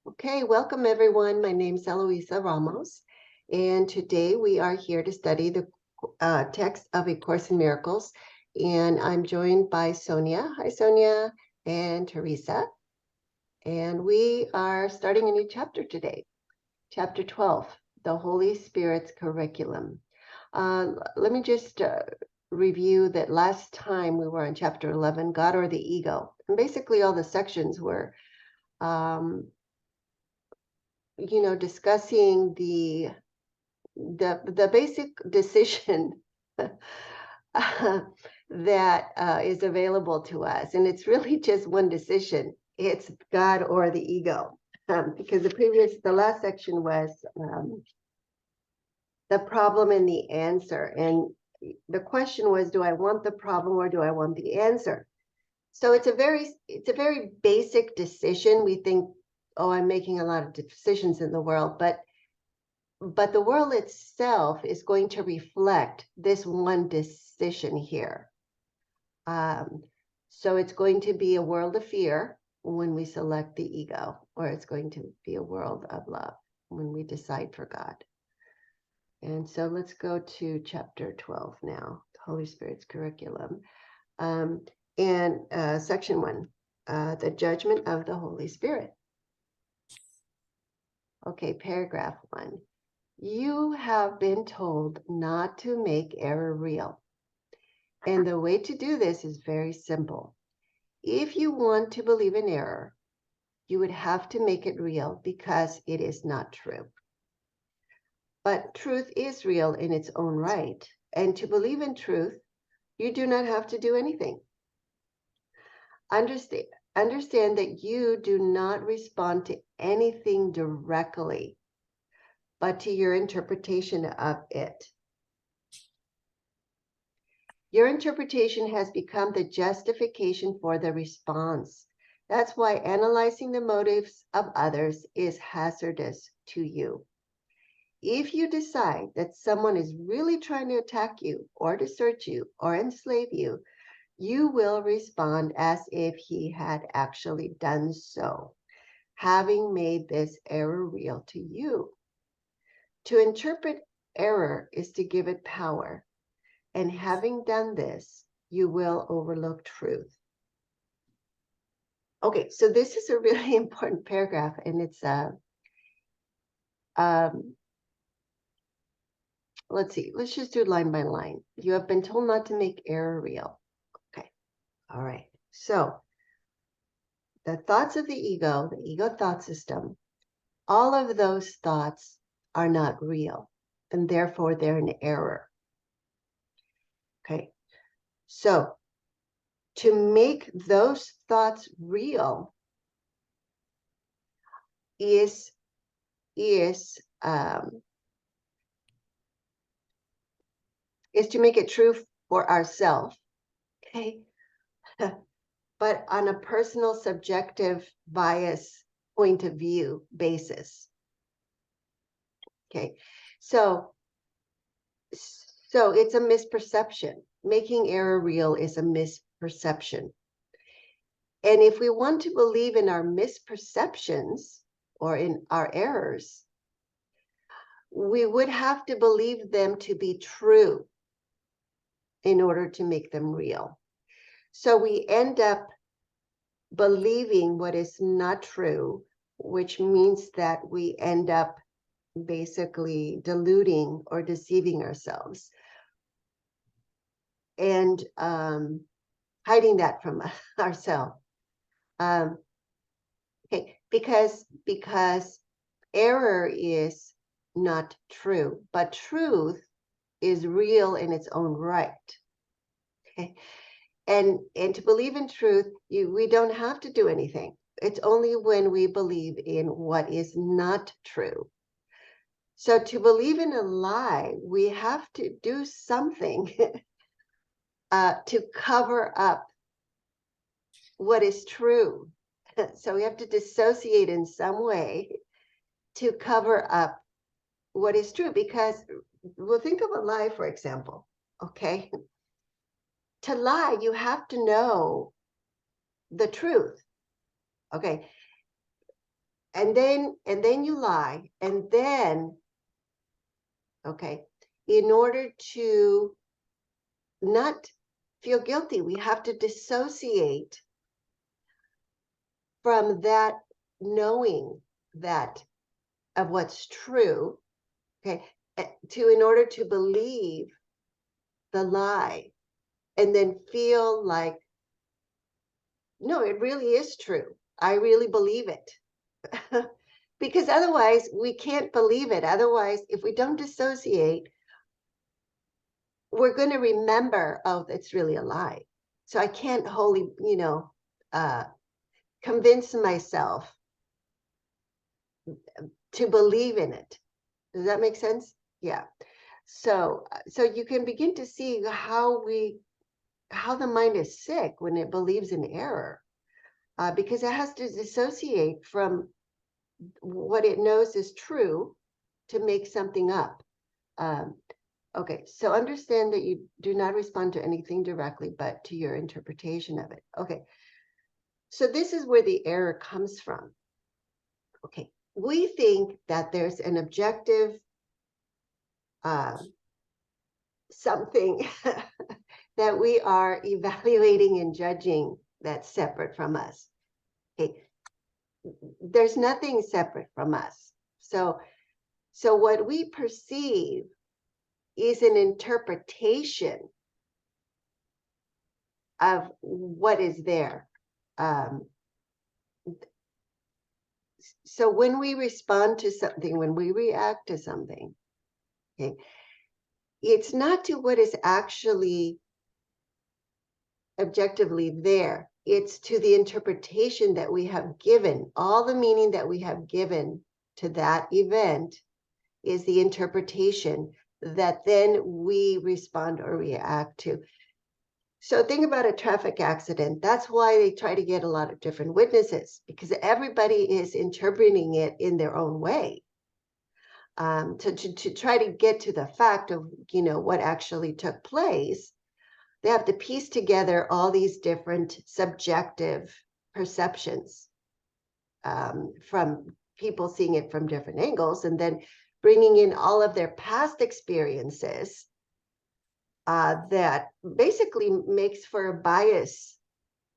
Okay, welcome everyone. My name is Eloisa Ramos, and today we are here to study the text of A Course in Miracles, and I'm joined by Sonia. Hi, Sonia, and Teresa, and we are starting a new chapter today, Chapter 12, The Holy Spirit's Curriculum. Let me just review that last time we were on Chapter 11, God or the Ego, and basically all the sections were discussing the basic decision that is available to us, and it's really just one decision. It's God or the ego, because the last section was the problem and the answer, and the question was, do I want the problem or do I want the answer? So it's a very basic decision. We think, oh, I'm making a lot of decisions in the world, but the world itself is going to reflect this one decision here. So it's going to be a world of fear when we select the ego, or it's going to be a world of love when we decide for God. And so let's go to chapter 12 now, the Holy Spirit's curriculum. And section 1, the judgment of the Holy Spirit. Okay, paragraph 1. You have been told not to make error real. And the way to do this is very simple. If you want to believe in error, you would have to make it real because it is not true. But truth is real in its own right. And to believe in truth, you do not have to do anything. Understand that you do not respond to anything directly, but to your interpretation of it. Your interpretation has become the justification for the response. That's why analyzing the motives of others is hazardous to you. If you decide that someone is really trying to attack you or to search you or enslave you, you will respond as if he had actually done so, having made this error real to you. To interpret error is to give it power. And having done this, you will overlook truth. Okay, so this is a really important paragraph, and it's let's see, let's just do line by line. You have been told not to make error real. Okay, all right. So the thoughts of the ego thought system, all of those thoughts are not real, and therefore they're an error. Okay, so to make those thoughts real is to make it true for ourselves, okay? But on a personal, subjective, bias point of view basis. Okay, so it's a misperception. Making error real is a misperception. And if we want to believe in our misperceptions or in our errors, we would have to believe them to be true in order to make them real. So we end up believing what is not true, which means that we end up basically deluding or deceiving ourselves and hiding that from ourselves. Okay, because error is not true, but truth is real in its own right. Okay, and to believe in truth, we don't have to do anything. It's only when we believe in what is not true. So to believe in a lie, we have to do something to cover up what is true. So we have to dissociate in some way to cover up what is true, because we'll think of a lie, for example, okay? To lie, you have to know the truth, okay? and then you lie, and then, okay, in order to not feel guilty, we have to dissociate from that knowing that of what's true, okay, in order to believe the lie, and then feel like, no, it really is true. I really believe it. Because otherwise we can't believe it. Otherwise, if we don't dissociate, we're going to remember, oh, it's really a lie. So I can't wholly, convince myself to believe in it. Does that make sense? Yeah. So you can begin to see how the mind is sick when it believes in error, because it has to dissociate from what it knows is true to make something up. Okay, so understand that you do not respond to anything directly, but to your interpretation of it. Okay, so this is where the error comes from. Okay, we think that there's an objective something that we are evaluating and judging that's separate from us. Okay, there's nothing separate from us. So what we perceive is an interpretation of what is there. So when we respond to something, when we react to something, okay, it's not to what is actually objectively there. It's to the interpretation that we have given. All the meaning that we have given to that event is the interpretation that then we respond or react to. So think about a traffic accident. That's why they try to get a lot of different witnesses, because everybody is interpreting it in their own way, to try to get to the fact of, what actually took place. They have to piece together all these different subjective perceptions, from people seeing it from different angles, and then bringing in all of their past experiences, that basically makes for a bias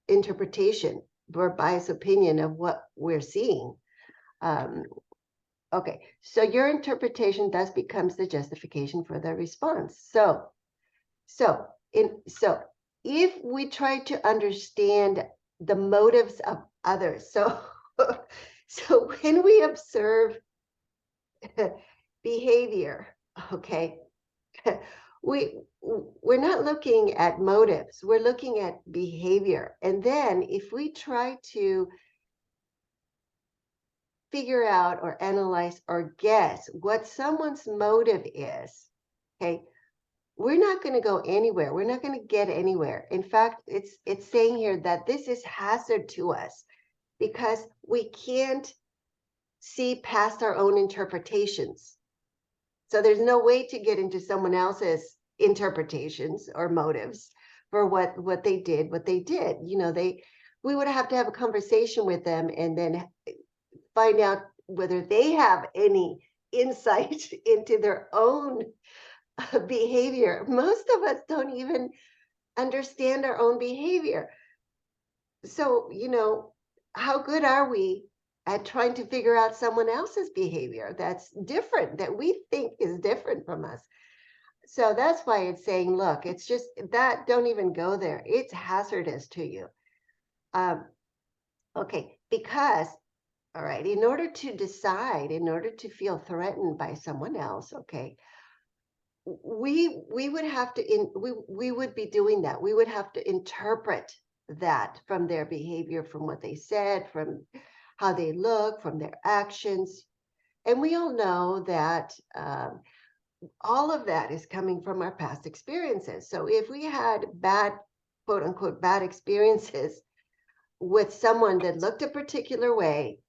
interpretation or bias opinion of what we're seeing. Okay, so your interpretation thus becomes the justification for the response. So if we try to understand the motives of others, so when we observe behavior, okay, we're not looking at motives, we're looking at behavior. And then if we try to figure out or analyze or guess what someone's motive is, okay, we're not going to go anywhere. We're not going to get anywhere. In fact, it's saying here that this is hazard to us because we can't see past our own interpretations. So there's no way to get into someone else's interpretations or motives for what they did. We would have to have a conversation with them and then find out whether they have any insight into their own behavior. Most of us don't even understand our own behavior. So, how good are we at trying to figure out someone else's behavior that's different, that we think is different from us? So that's why it's saying, look, it's just that, don't even go there. It's hazardous to you. Okay, because, all right, in order to decide, in order to feel threatened by someone else, okay, we would have to we would be doing that. We would have to interpret that from their behavior, from what they said, from how they look, from their actions. And we all know that all of that is coming from our past experiences. So if we had bad, quote unquote, bad experiences with someone that looked a particular way,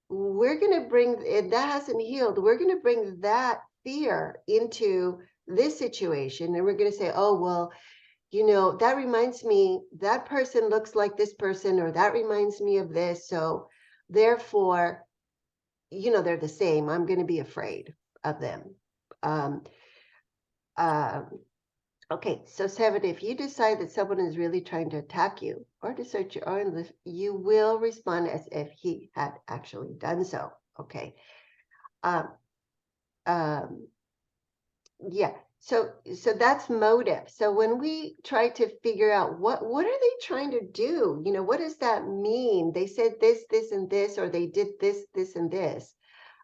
we're going to bring, if that hasn't healed, we're going to bring that fear into this situation. And we're going to say, oh, well, that reminds me, that person looks like this person, or that reminds me of this. So therefore, you know, they're the same, I'm going to be afraid of them. Um, okay, so 7, if you decide that someone is really trying to attack you or to search your own list, you will respond as if he had actually done so. Okay. Um, um, yeah. So that's motive. So when we try to figure out what are they trying to do, you know, what does that mean? They said this, this, and this, or they did this, this, and this.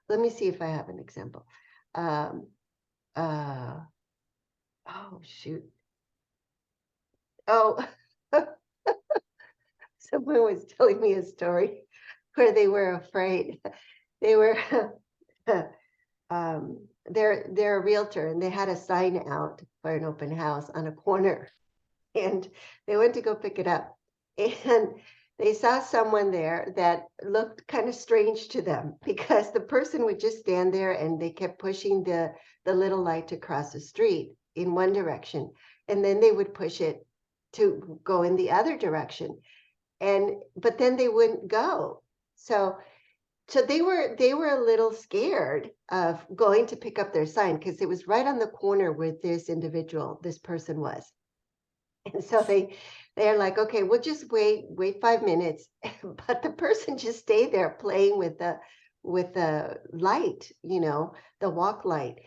Let me see if I have an example. Um, oh shoot. Oh, someone was telling me a story where they were afraid. They were they're a realtor and they had a sign out for an open house on a corner, and they went to go pick it up, and they saw someone there that looked kind of strange to them because the person would just stand there and they kept pushing the little light to cross the street in one direction, and then they would push it to go in the other direction, but then they wouldn't go. So they were a little scared of going to pick up their sign because it was right on the corner where this person was. And so they're like, okay, we'll just wait 5 minutes. But the person just stayed there playing with the light, you know, the walk light.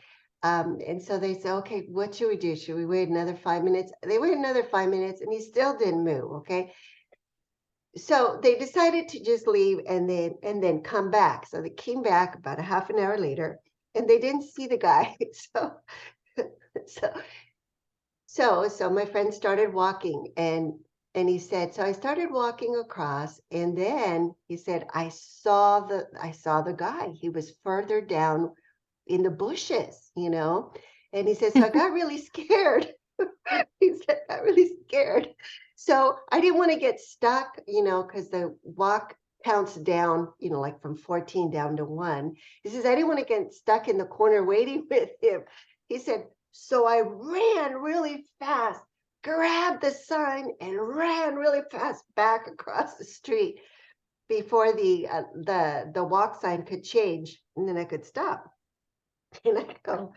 And so they said, okay, what should we do? Should we wait another 5 minutes? They waited another 5 minutes and he still didn't move. Okay. So they decided to just leave and then come back. So they came back about a half an hour later and they didn't see the guy. So so my friend started walking and he said, so I started walking across and then he said, I saw the guy. He was further down in the bushes, you know. And he says, so I got really scared. He said, I got really scared. So I didn't want to get stuck, you know, because the walk counts down, you know, like from 14 down to 1. He says, I didn't want to get stuck in the corner waiting with him. He said, so I ran really fast, grabbed the sign, and ran really fast back across the street before the walk sign could change, and then I could stop. And I go,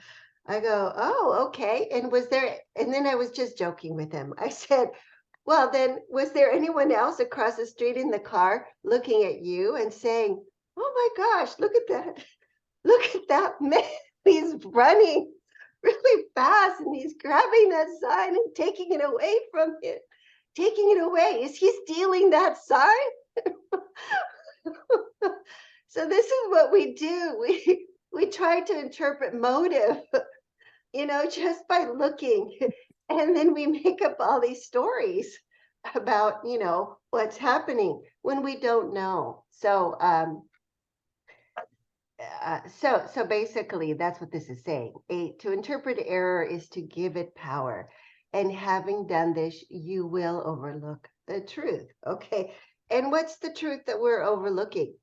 oh, okay. And then I was just joking with him. I said, well, then was there anyone else across the street in the car looking at you and saying, oh my gosh, look at that. Look at that man. He's running really fast and he's grabbing that sign and taking it away from him. Taking it away. Is he stealing that sign? So this is what we do. We try to interpret motive, you know, just by looking. And then we make up all these stories about, you know, what's happening when we don't know. So so basically that's what this is saying. To interpret error is to give it power. And having done this, you will overlook the truth. Okay. And what's the truth that we're overlooking?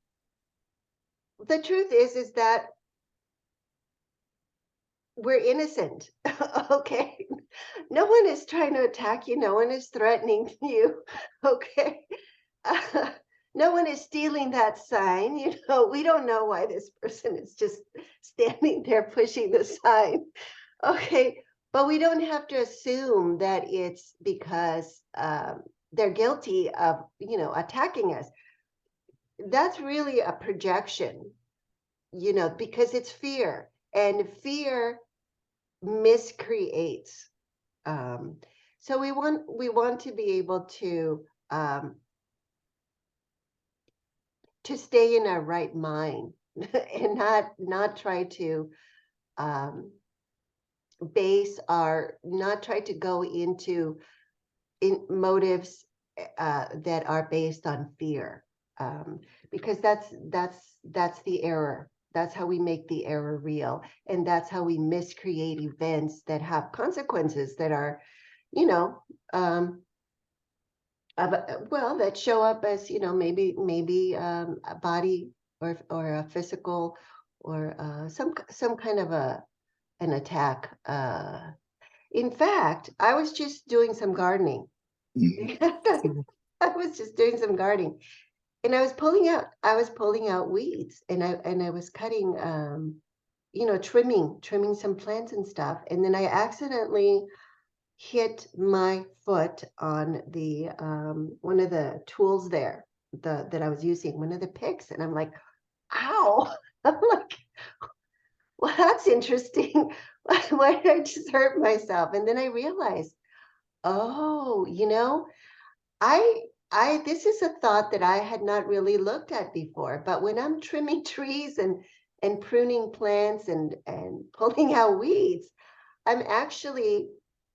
The truth is that we're innocent. Okay. No one is trying to attack you. No one is threatening you. Okay. Uh, no one is stealing that sign. You know, we don't know why this person is just standing there pushing the sign. Okay. But we don't have to assume that it's because they're guilty of, you know, attacking us. That's really a projection, you know, because it's fear, and fear miscreates. So we want to be able to stay in our right mind and not try to not try to go into motives that are based on fear, because that's the error. That's how we make the error real, and that's how we miscreate events that have consequences that are, you know, well, that show up as, you know, maybe a body or a physical or some kind of an attack. In fact, I was just doing some gardening. I was just doing some gardening, and I was pulling out weeds, and I was cutting, trimming some plants and stuff, and then I accidentally hit my foot on the one of the tools there, that I was using, one of the picks, and I'm like, ow. I'm like, well, that's interesting. Why did I just hurt myself? And then I realized, oh, I this is a thought that I had not really looked at before. But when I'm trimming trees and pruning plants and pulling out weeds, I'm actually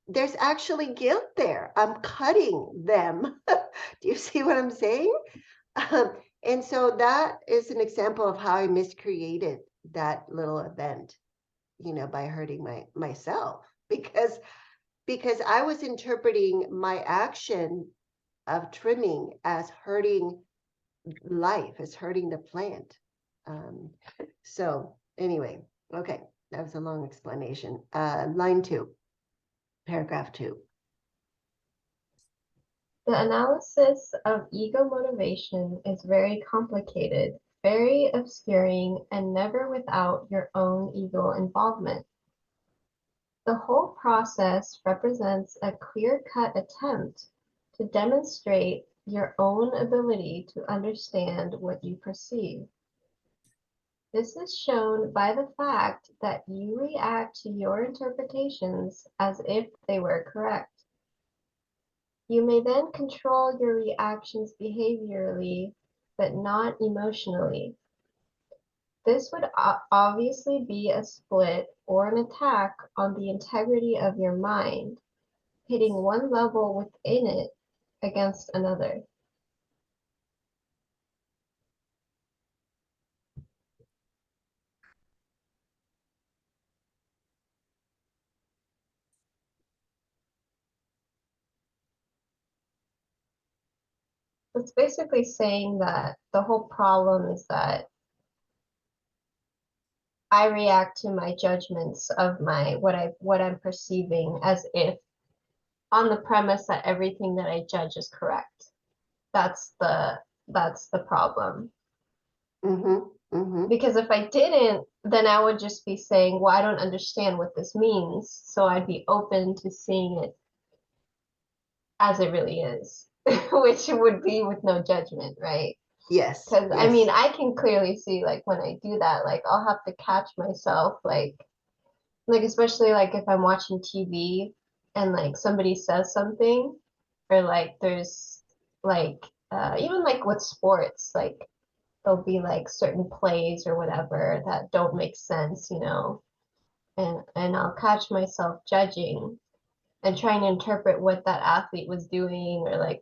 there's actually guilt there. I'm cutting them. Do you see what I'm saying? Um, and so that is an example of how I miscreated that little event, by hurting myself, because I was interpreting my action of trimming as hurting life, as hurting the plant. So anyway, okay, that was a long explanation. Line 2, paragraph 2. The analysis of ego motivation is very complicated, very obscuring, and never without your own ego involvement. The whole process represents a clear-cut attempt to demonstrate your own ability to understand what you perceive. This is shown by the fact that you react to your interpretations as if they were correct. You may then control your reactions behaviorally, but not emotionally. This would obviously be a split or an attack on the integrity of your mind, pitting one level within it against another. It's basically saying that the whole problem is that I react to my judgments of what I'm perceiving as if on the premise that everything that I judge is correct. That's the problem. Mm-hmm, mm-hmm. Because if I didn't, then I would just be saying, well, I don't understand what this means. So I'd be open to seeing it as it really is, which would be with no judgment, right? Yes, Because I mean, yes. I can clearly see like when I do that, like I'll have to catch myself, like especially like if I'm watching TV and like somebody says something, or like there's like even like with sports, like there'll be like certain plays or whatever that don't make sense, and I'll catch myself judging and trying to interpret what that athlete was doing, or like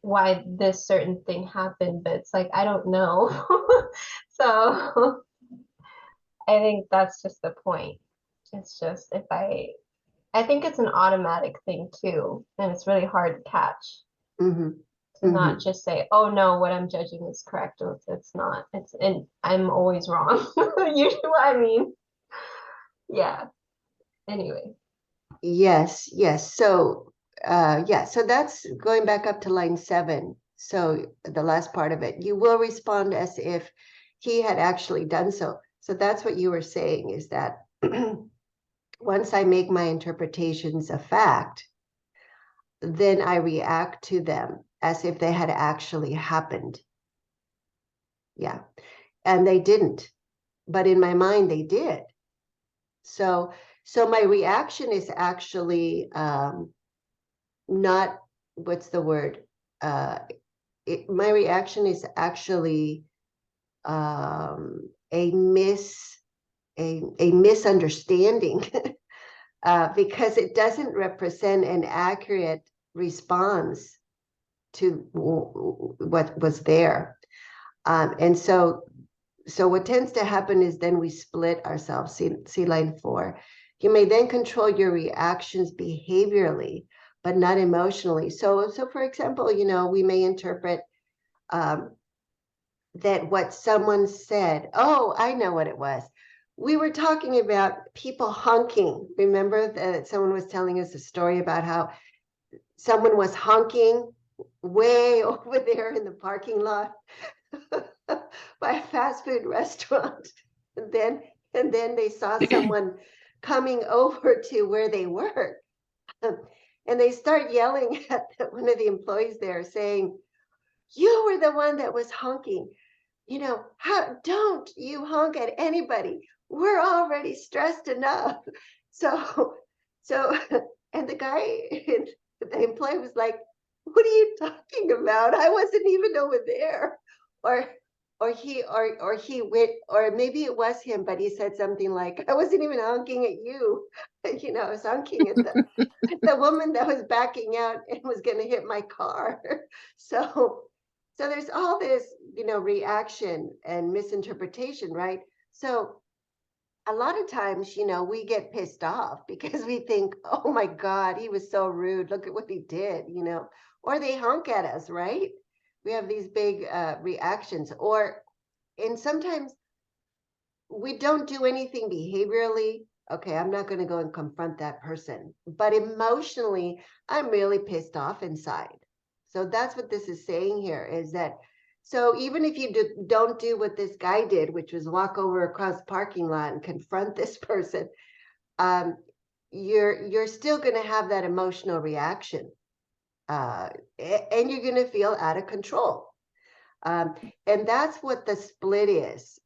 why this certain thing happened, but it's like I don't know. So I think that's just the point. It's just I think it's an automatic thing too, and it's really hard to catch, Mm-hmm, to not mm-hmm. just say, "Oh no, what I'm judging is correct." It's not. And I'm always wrong. I mean, yeah. Anyway, Yes. So so that's going back up to line 7. So the last part of it, you will respond as if he had actually done so. So that's what you were saying, is that once I make my interpretations a fact, then I react to them as if they had actually happened. Yeah. And they didn't, but in my mind they did. So my reaction is actually not, what's the word? Uh, my reaction is actually a misunderstanding because it doesn't represent an accurate response to what was there. And so what tends to happen is then we split ourselves. See line 4. You may then control your reactions behaviorally, but not emotionally. So for example, we may interpret that what someone said, oh, I know what it was. We were talking about people honking. Remember that someone was telling us a story about how someone was honking way over there in the parking lot by a fast food restaurant. And then they saw someone coming over to where they work. And they start yelling at one of the employees there saying, "You were the one that was honking. How don't you honk at anybody? We're already stressed enough." So, so, and the employee was like, "What are you talking about? I wasn't even over there." Or, or he went, or maybe it was him, but he said something like, "I wasn't even honking at you." I was honking at the woman that was backing out and was going to hit my car. So, so there's all this, reaction and misinterpretation, right? So a lot of times, we get pissed off because we think, "Oh my God, he was so rude. Look at what he did," or they honk at us, right? We have these big reactions, and sometimes we don't do anything behaviorally. Okay, I'm not going to go and confront that person, but emotionally, I'm really pissed off inside. So that's what this is saying here, is that, so even if you don't do what this guy did, which was walk over across the parking lot and confront this person, you're still going to have that emotional reaction, and you're going to feel out of control. And that's what the split is.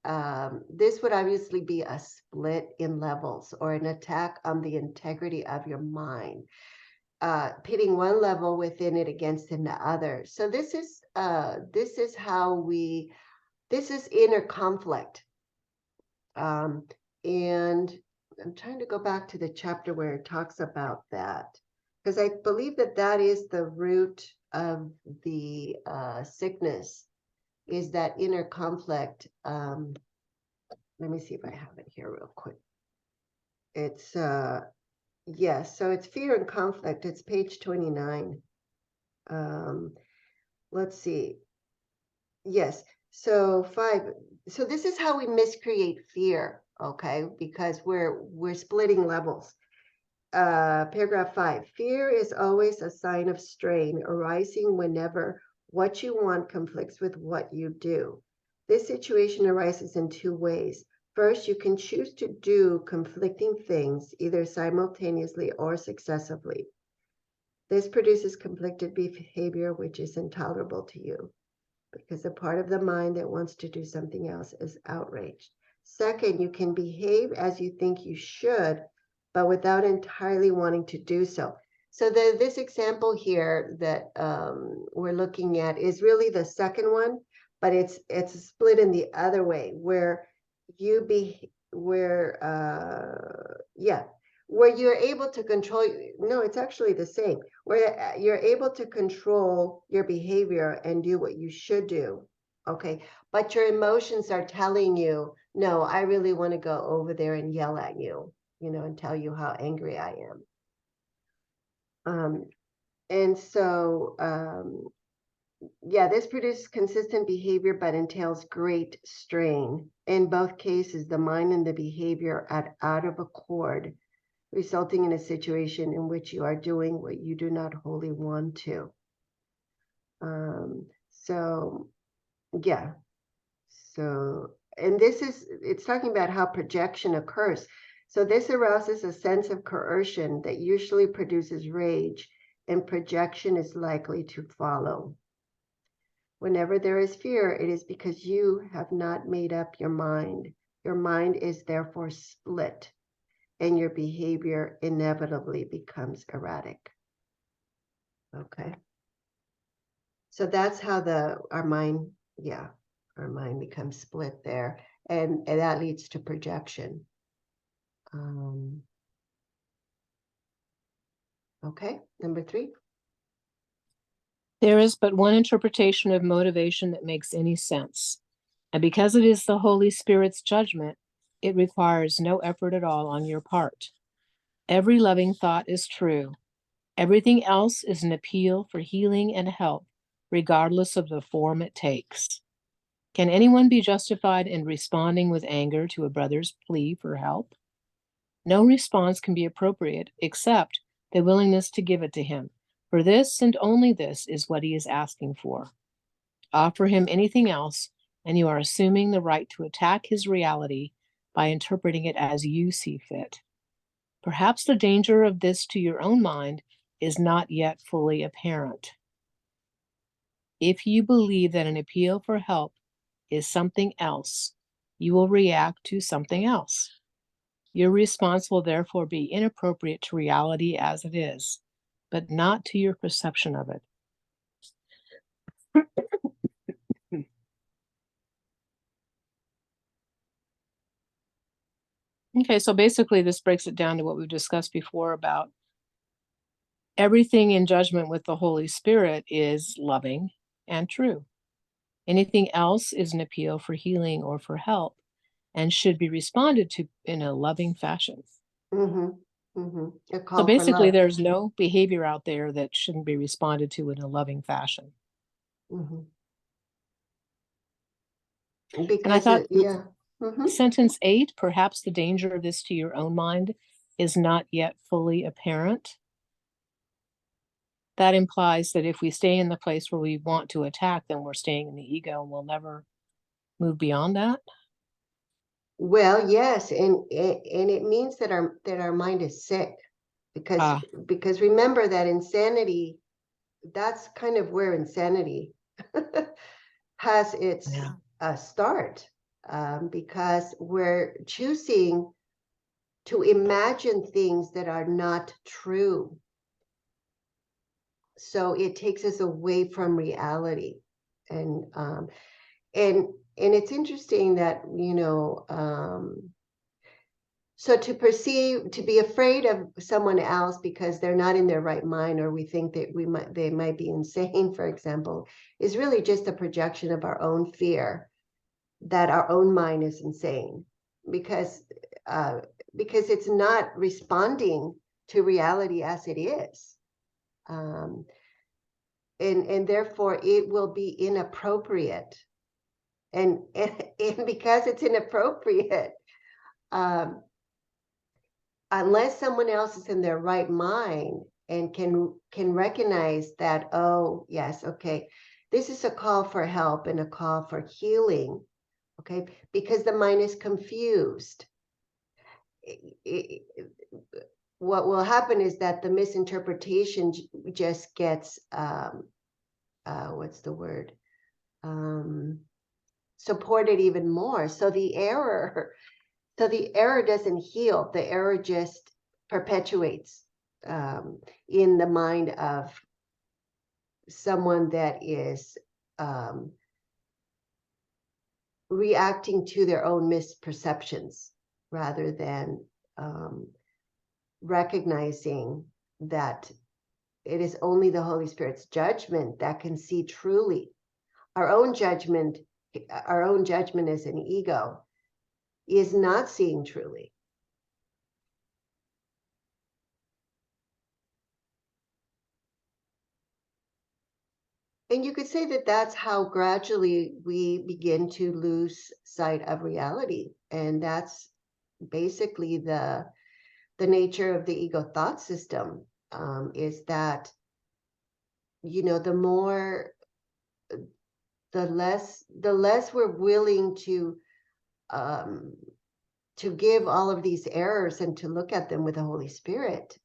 This would obviously be a split in levels, or an attack on the integrity of your mind, pitting one level within it against the other. So this is inner conflict. And I'm trying to go back to the chapter where it talks about that, because I believe that is the root of the sickness, is that inner conflict. Let me see if I have it here real quick. It's yes, so it's fear and conflict. It's page 29. Let's see. Yes, so 5. So this is how we miscreate fear, okay? Because we're splitting levels. Paragraph 5. Fear is always a sign of strain arising whenever what you want conflicts with what you do. This situation arises in 2 ways. First, you can choose to do conflicting things either simultaneously or successively. This produces conflicted behavior, which is intolerable to you, because the part of the mind that wants to do something else is outraged. Second, you can behave as you think you should, but without entirely wanting to do so. So this example here that we're looking at is really the second one, but it's split in the other way, where where you're able to control. No, it's actually the same, where you're able to control your behavior and do what you should do. Okay, but your emotions are telling you, "No, I really want to go over there and yell at you, and tell you how angry I am." And so, this produces consistent behavior, but entails great strain. In both cases, the mind and the behavior are out of accord, resulting in a situation in which you are doing what you do not wholly want to. So, and it's talking about how projection occurs. So this arouses a sense of coercion that usually produces rage, and projection is likely to follow. Whenever there is fear, it is because you have not made up your mind. Your mind is therefore split, and your behavior inevitably becomes erratic. Okay. So that's how our mind becomes split there, and that leads to projection. Okay, number 3. There is but one interpretation of motivation that makes any sense, and because it is the Holy Spirit's judgment, it requires no effort at all on your part. Every loving thought is true. Everything else is an appeal for healing and help, regardless of the form it takes. Can anyone be justified in responding with anger to a brother's plea for help? No response can be appropriate except the willingness to give it to him, For this and only this is what he is asking for. Offer him anything else, and you are assuming the right to attack his reality by interpreting it as you see fit. Perhaps the danger of this to your own mind is not yet fully apparent. If you believe that an appeal for help is something else, you will react to something else. Your response will therefore be inappropriate to reality as it is, but not to your perception of it. Okay, so basically this breaks it down to what we've discussed before about everything in judgment with the Holy Spirit is loving and true. Anything else is an appeal for healing or for help and should be responded to in a loving fashion. Mm-hmm. Mm-hmm. A So call for basically, love. there's no behavior out there that shouldn't be responded to in a loving fashion. Mm-hmm. And I Because thought yeah. Mm-hmm. sentence 8, perhaps the danger of this to your own mind is not yet fully apparent. That implies that if we stay in the place where we want to attack, then we're staying in the ego and we'll never move beyond that. Well, yes, and it means that our mind is sick, because remember that insanity, that's kind of where insanity has its start, because we're choosing to imagine things that are not true. So it takes us away from reality, and it's interesting that so to be afraid of someone else because they're not in their right mind, or we think that they might be insane, for example, is really just a projection of our own fear that our own mind is insane, because it's not responding to reality as it is. And therefore it will be inappropriate, and because it's inappropriate, unless someone else is in their right mind and can recognize that, oh yes, okay, this is a call for help and a call for healing, okay, because the mind is confused. What will happen is that the misinterpretation just gets what's the word, supported even more. So the error doesn't heal. The error just perpetuates in the mind of someone that is reacting to their own misperceptions rather than recognizing that it is only the Holy Spirit's judgment that can see truly. Our own judgment as an ego is not seeing truly. And you could say that that's how gradually we begin to lose sight of reality. And that's basically the nature of the ego thought system, is that, the less we're willing to give all of these errors and to look at them with the Holy Spirit,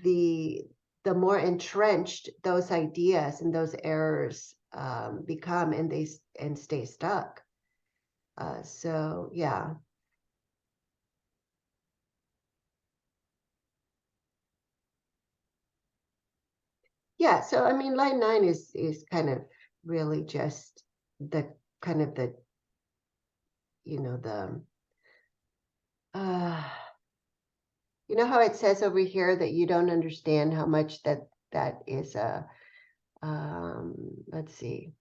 the more entrenched those ideas and those errors become, and stay stuck. So yeah. Yeah, so I mean, line 9 is kind of really just the kind of the how it says over here that you don't understand how much that is let's see,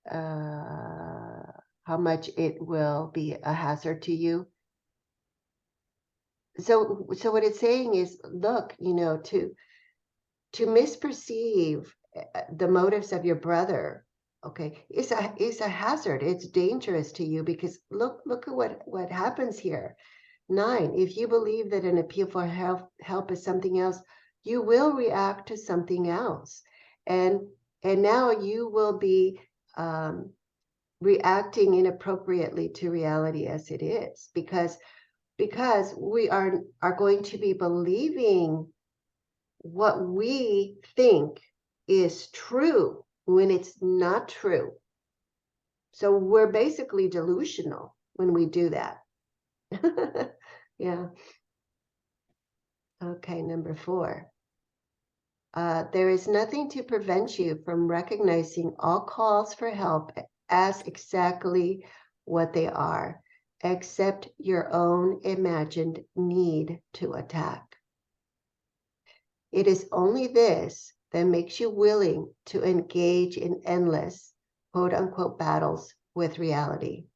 how much it will be a hazard to you. So what it's saying is, look, to misperceive the motives of your brother, okay, is a hazard. It's dangerous to you, because look at what happens here. 9. If you believe that an appeal for help is something else, you will react to something else. And now you will be reacting inappropriately to reality as it is, because we are going to be believing what we think is true when it's not true. So we're basically delusional when we do that. Yeah. Okay, number 4. There is nothing to prevent you from recognizing all calls for help as exactly what they are, except your own imagined need to attack. It is only this that makes you willing to engage in endless, quote unquote, battles with reality,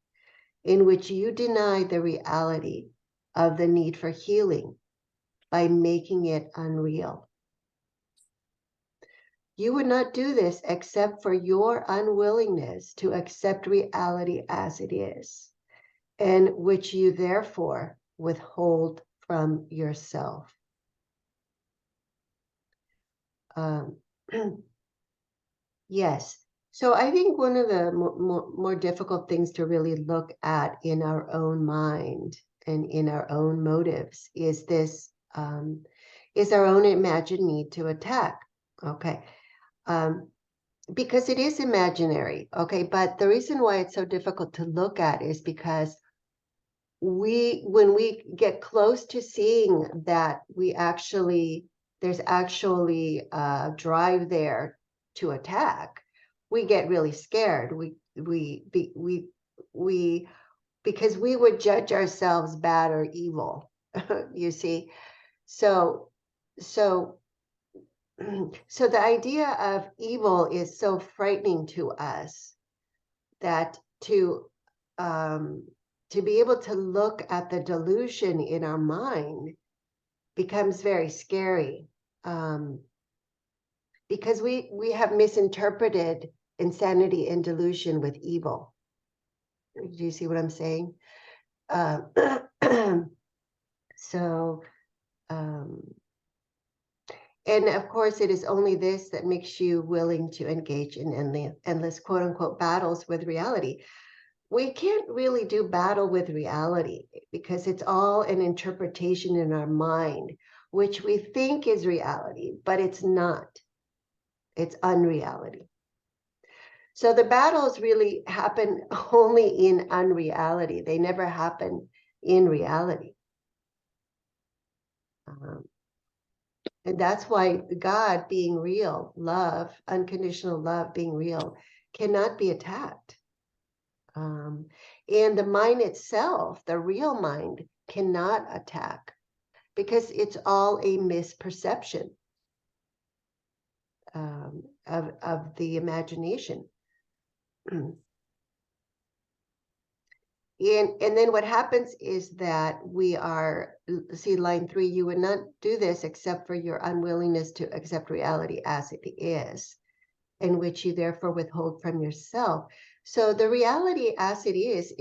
in which you deny the reality of the need for healing by making it unreal. You would not do this except for your unwillingness to accept reality as it is, and which you therefore withhold from yourself. Yes. So I think one of the more difficult things to really look at in our own mind and in our own motives is this, is our own imagined need to attack. Okay. Because it is imaginary. Okay. But the reason why it's so difficult to look at is because when we get close to seeing that there's actually a drive there to attack, we get really scared. Because we would judge ourselves bad or evil, you see. So the idea of evil is so frightening to us that to be able to look at the delusion in our mind becomes very scary, because we have misinterpreted insanity and delusion with evil. Do you see what I'm saying? And of course, it is only this that makes you willing to engage in endless quote unquote battles with reality. We can't really do battle with reality because it's all an interpretation in our mind, which we think is reality, but it's not. It's unreality. So the battles really happen only in unreality. They never happen in reality. And that's why God being real, love, unconditional love being real, cannot be attacked. And the mind itself, the real mind, cannot attack because it's all a misperception of the imagination. And then what happens is that we are, see line 3, you would not do this except for your unwillingness to accept reality as it is, in which you therefore withhold from yourself. So the reality as it is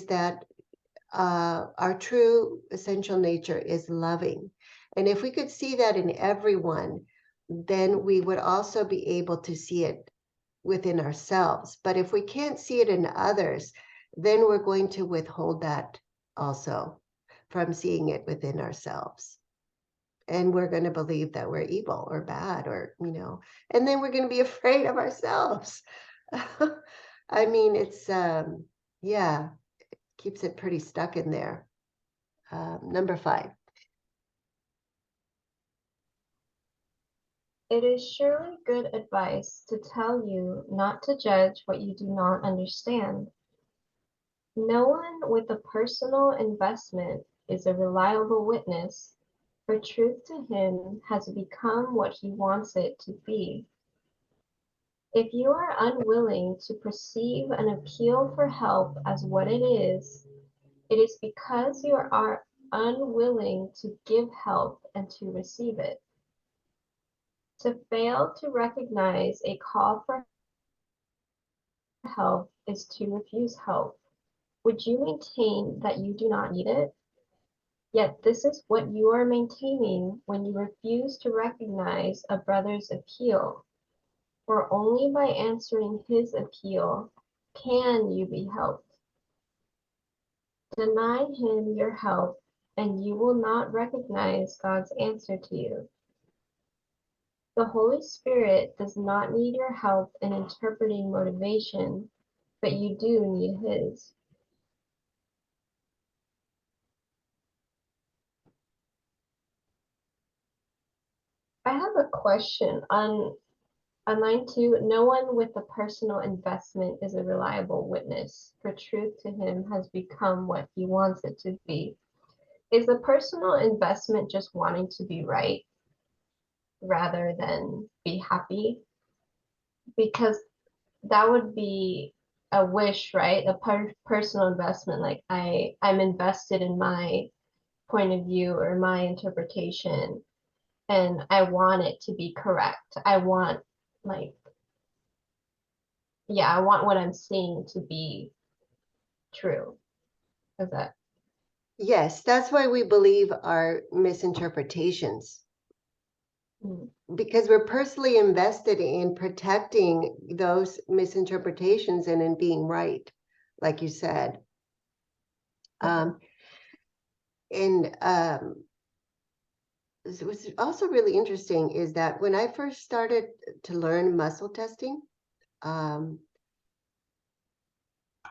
that our true essential nature is loving. And if we could see that in everyone, then we would also be able to see it within ourselves. But if we can't see it in others, then we're going to withhold that also from seeing it within ourselves. And we're going to believe that we're evil or bad, or, and then we're going to be afraid of ourselves. I mean, it's, yeah, it keeps it pretty stuck in there. Number 5. It is surely good advice to tell you not to judge what you do not understand. No one with a personal investment is a reliable witness, for truth to him has become what he wants it to be. If you are unwilling to perceive an appeal for help as what it is because you are unwilling to give help and to receive it. To fail to recognize a call for help is to refuse help. Would you maintain that you do not need it? Yet this is what you are maintaining when you refuse to recognize a brother's appeal, for only by answering his appeal can you be helped. Deny him your help, and you will not recognize God's answer to you. The Holy Spirit does not need your help in interpreting motivation, but you do need his. I have a question on line 2. No one with a personal investment is a reliable witness, for truth to him has become what he wants it to be. Is the personal investment just wanting to be right rather than be happy? Because that would be a wish, right? A personal investment, like I'm invested in my point of view or my interpretation, and I want it to be correct. I want, like, yeah, I want what I'm seeing to be true. Is that Yes, that's why we believe our misinterpretations, mm, because we're personally invested in protecting those misinterpretations and in being right, like you said. And what's also really interesting is that when I first started to learn muscle testing, one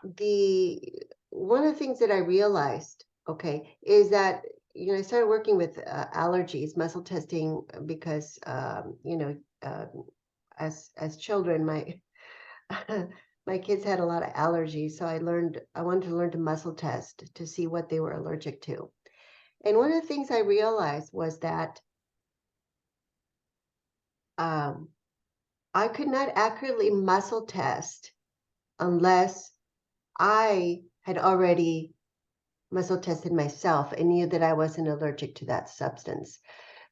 of the things that I realized, okay, is that I started working with allergies, muscle testing, because as children, my my kids had a lot of allergies, so I wanted to learn to muscle test to see what they were allergic to. And one of the things I realized was that I could not accurately muscle test unless I had already muscle tested myself and knew that I wasn't allergic to that substance.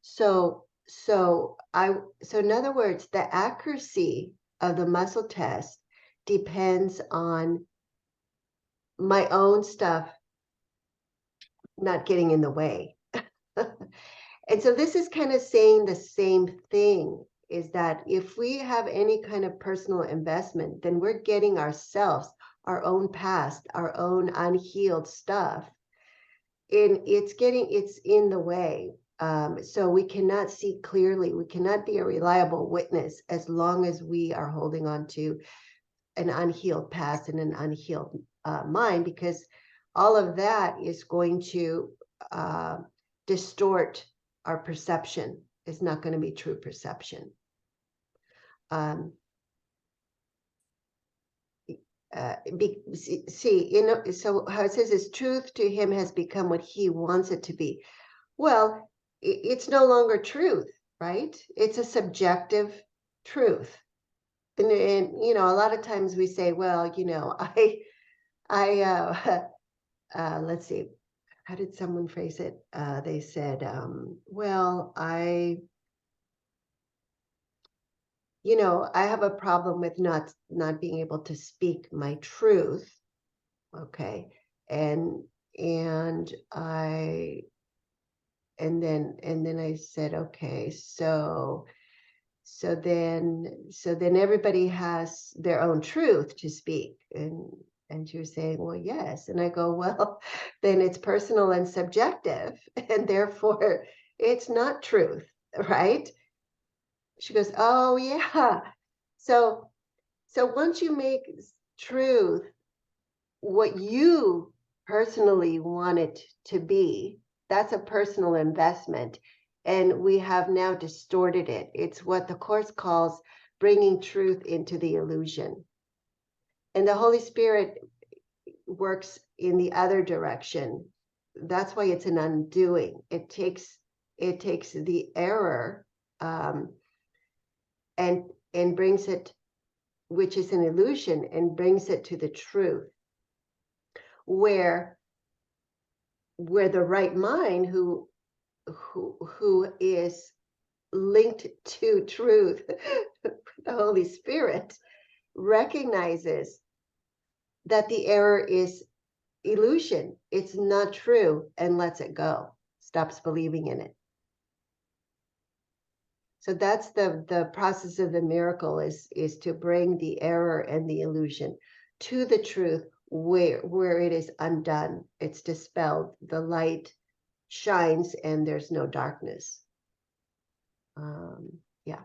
So in other words, the accuracy of the muscle test depends on my own stuff not getting in the way. And so this is kind of saying the same thing, is that if we have any kind of personal investment, then we're getting ourselves, our own past, our own unhealed stuff, and it's in the way. So we cannot see clearly. We cannot be a reliable witness as long as we are holding on to an unhealed past and an unhealed mind, because all of that is going to distort our perception. It's not going to be true perception. So how it says is truth to him has become what he wants it to be. Well, it's no longer truth, right? It's a subjective truth. And a lot of times we say, well, let's see, how did someone phrase it? They said, well, I have a problem with not being able to speak my truth. Okay. And then I said, okay, so then everybody has their own truth to speak. And she was saying, well, yes. And I go, well, then it's personal and subjective, and therefore it's not truth, right? She goes, oh yeah. So once you make truth what you personally want it to be, that's a personal investment. And we have now distorted it. It's what the Course calls bringing truth into the illusion. And the Holy Spirit works in the other direction. That's why it's an undoing. It takes the error and brings it, which is an illusion, and brings it to the truth, where the right mind, who is linked to truth, the Holy Spirit, recognizes that the error is illusion, it's not true, and lets it go. stops believing in it. So that's the process of the miracle, is to bring the error and the illusion to the truth, where it is undone, it's dispelled, the light shines and there's no darkness. Yeah.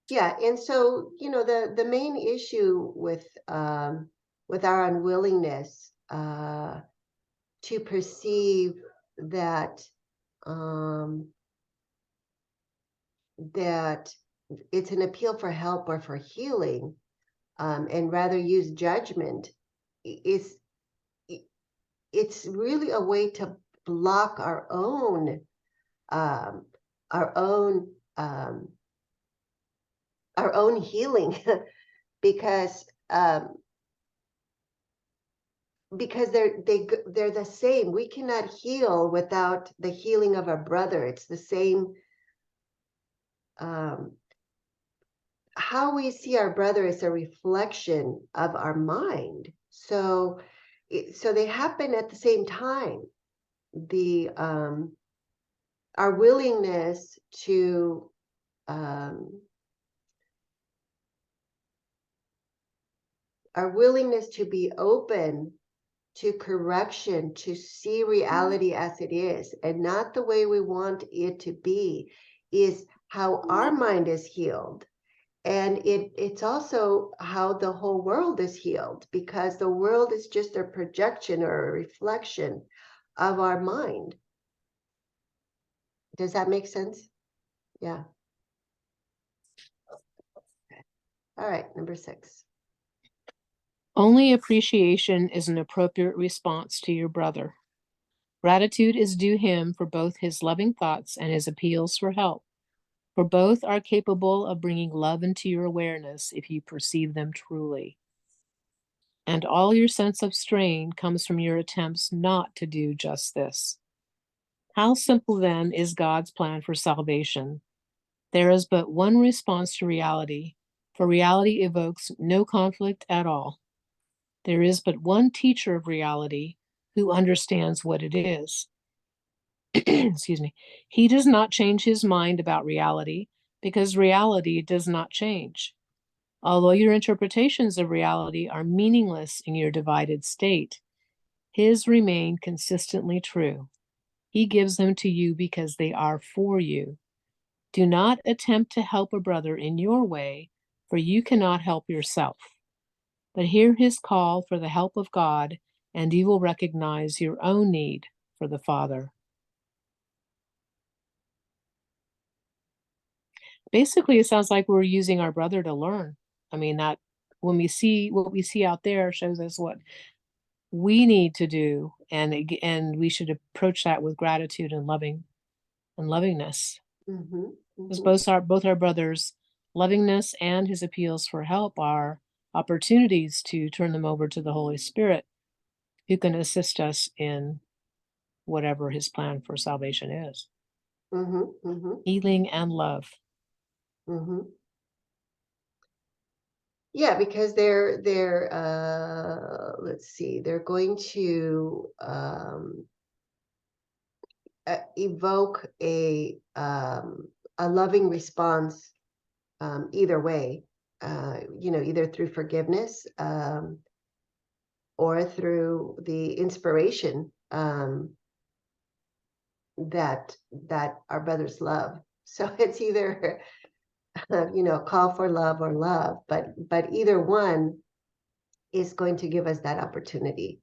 Yeah, and so, the main issue with our unwillingness to perceive that that it's an appeal for help or for healing, and rather use judgment, is it's really a way to block our own um, our own um, healing, because they're the same. We cannot heal without the healing of our brother. It's the same. How we see our brother is a reflection of our mind. So they happen at the same time. The our willingness to be open to correction, to see reality as it is and not the way we want it to be, is how our mind is healed. And it's also how the whole world is healed, because the world is just a projection or a reflection of our mind. Does that make sense? Yeah. Okay. All right, number 6. Only appreciation is an appropriate response to your brother. Gratitude is due him for both his loving thoughts and his appeals for help, for both are capable of bringing love into your awareness if you perceive them truly. And all your sense of strain comes from your attempts not to do just this. How simple then is God's plan for salvation? There is but one response to reality, for reality evokes no conflict at all. There is but one teacher of reality who understands what it is. Excuse me. He does not change his mind about reality because reality does not change. Although your interpretations of reality are meaningless in your divided state, his remain consistently true. He gives them to you because they are for you. Do not attempt to help a brother in your way, for you cannot help yourself. But hear his call for the help of God, and you will recognize your own need for the Father. Basically, it sounds like we're using our brother to learn. I mean, that when we see what we see out there shows us what we need to do, and we should approach that with gratitude and lovingness. Because both our brothers' lovingness and his appeals for help are opportunities to turn them over to the Holy Spirit, who can assist us in whatever his plan for salvation is. Healing and love. Yeah, because they're let's see, they're going to evoke a loving response, either way, either through forgiveness, or through the inspiration that our brothers love. So it's either call for love or love, but either one is going to give us that opportunity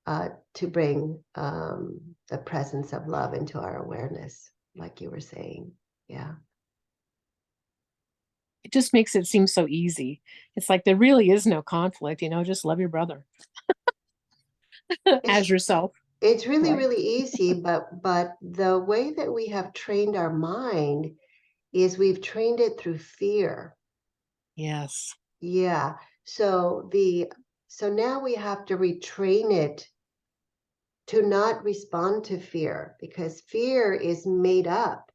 to bring the presence of love into our awareness, like you were saying. Yeah. It just makes it seem so easy. It's like there really is no conflict, just love your brother as yourself. It's really, really easy, but the way that we have trained our mind is we've trained it through fear. Yes. Yeah. So now we have to retrain it to not respond to fear, because fear is made up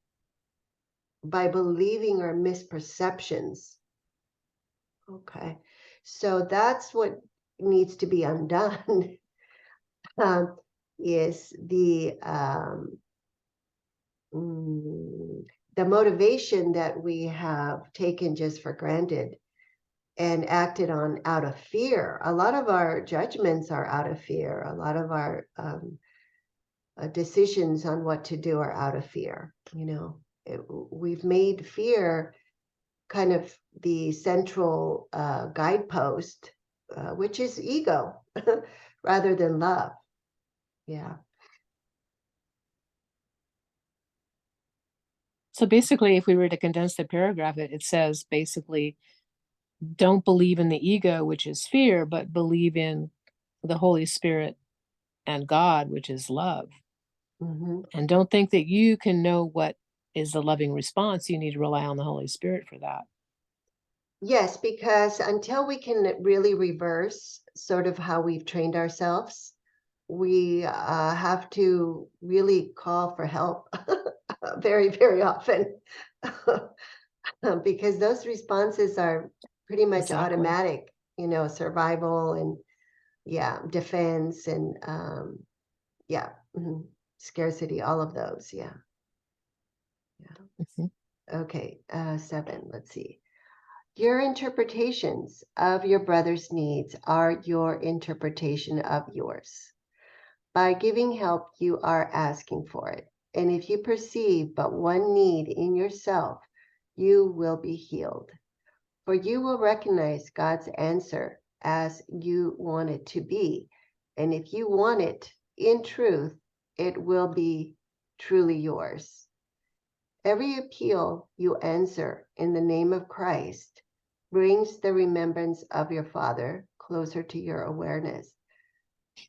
by believing our misperceptions. Okay. So that's what needs to be undone is the motivation that we have taken just for granted and acted on out of fear. A lot of our judgments are out of fear. A lot of our decisions on what to do are out of fear. We've made fear kind of the central guidepost, which is ego, rather than love. Yeah. So basically, if we were to condense the paragraph, it says basically, don't believe in the ego, which is fear, but believe in the Holy Spirit and God, which is love. Mm-hmm. And don't think that you can know what is the loving response. You need to rely on the Holy Spirit for that. Yes, because until we can really reverse sort of how we've trained ourselves, we have to really call for help very, very often because those responses are pretty much Exactly. automatic, survival and defense and scarcity, all of those. Yeah. Mhm. Okay, 7, let's see. Your interpretations of your brother's needs are your interpretation of yours. By giving help, you are asking for it. And if you perceive but one need in yourself, you will be healed. For you will recognize God's answer as you want it to be. And if you want it in truth, it will be truly yours. Every appeal you answer in the name of Christ brings the remembrance of your Father closer to your awareness.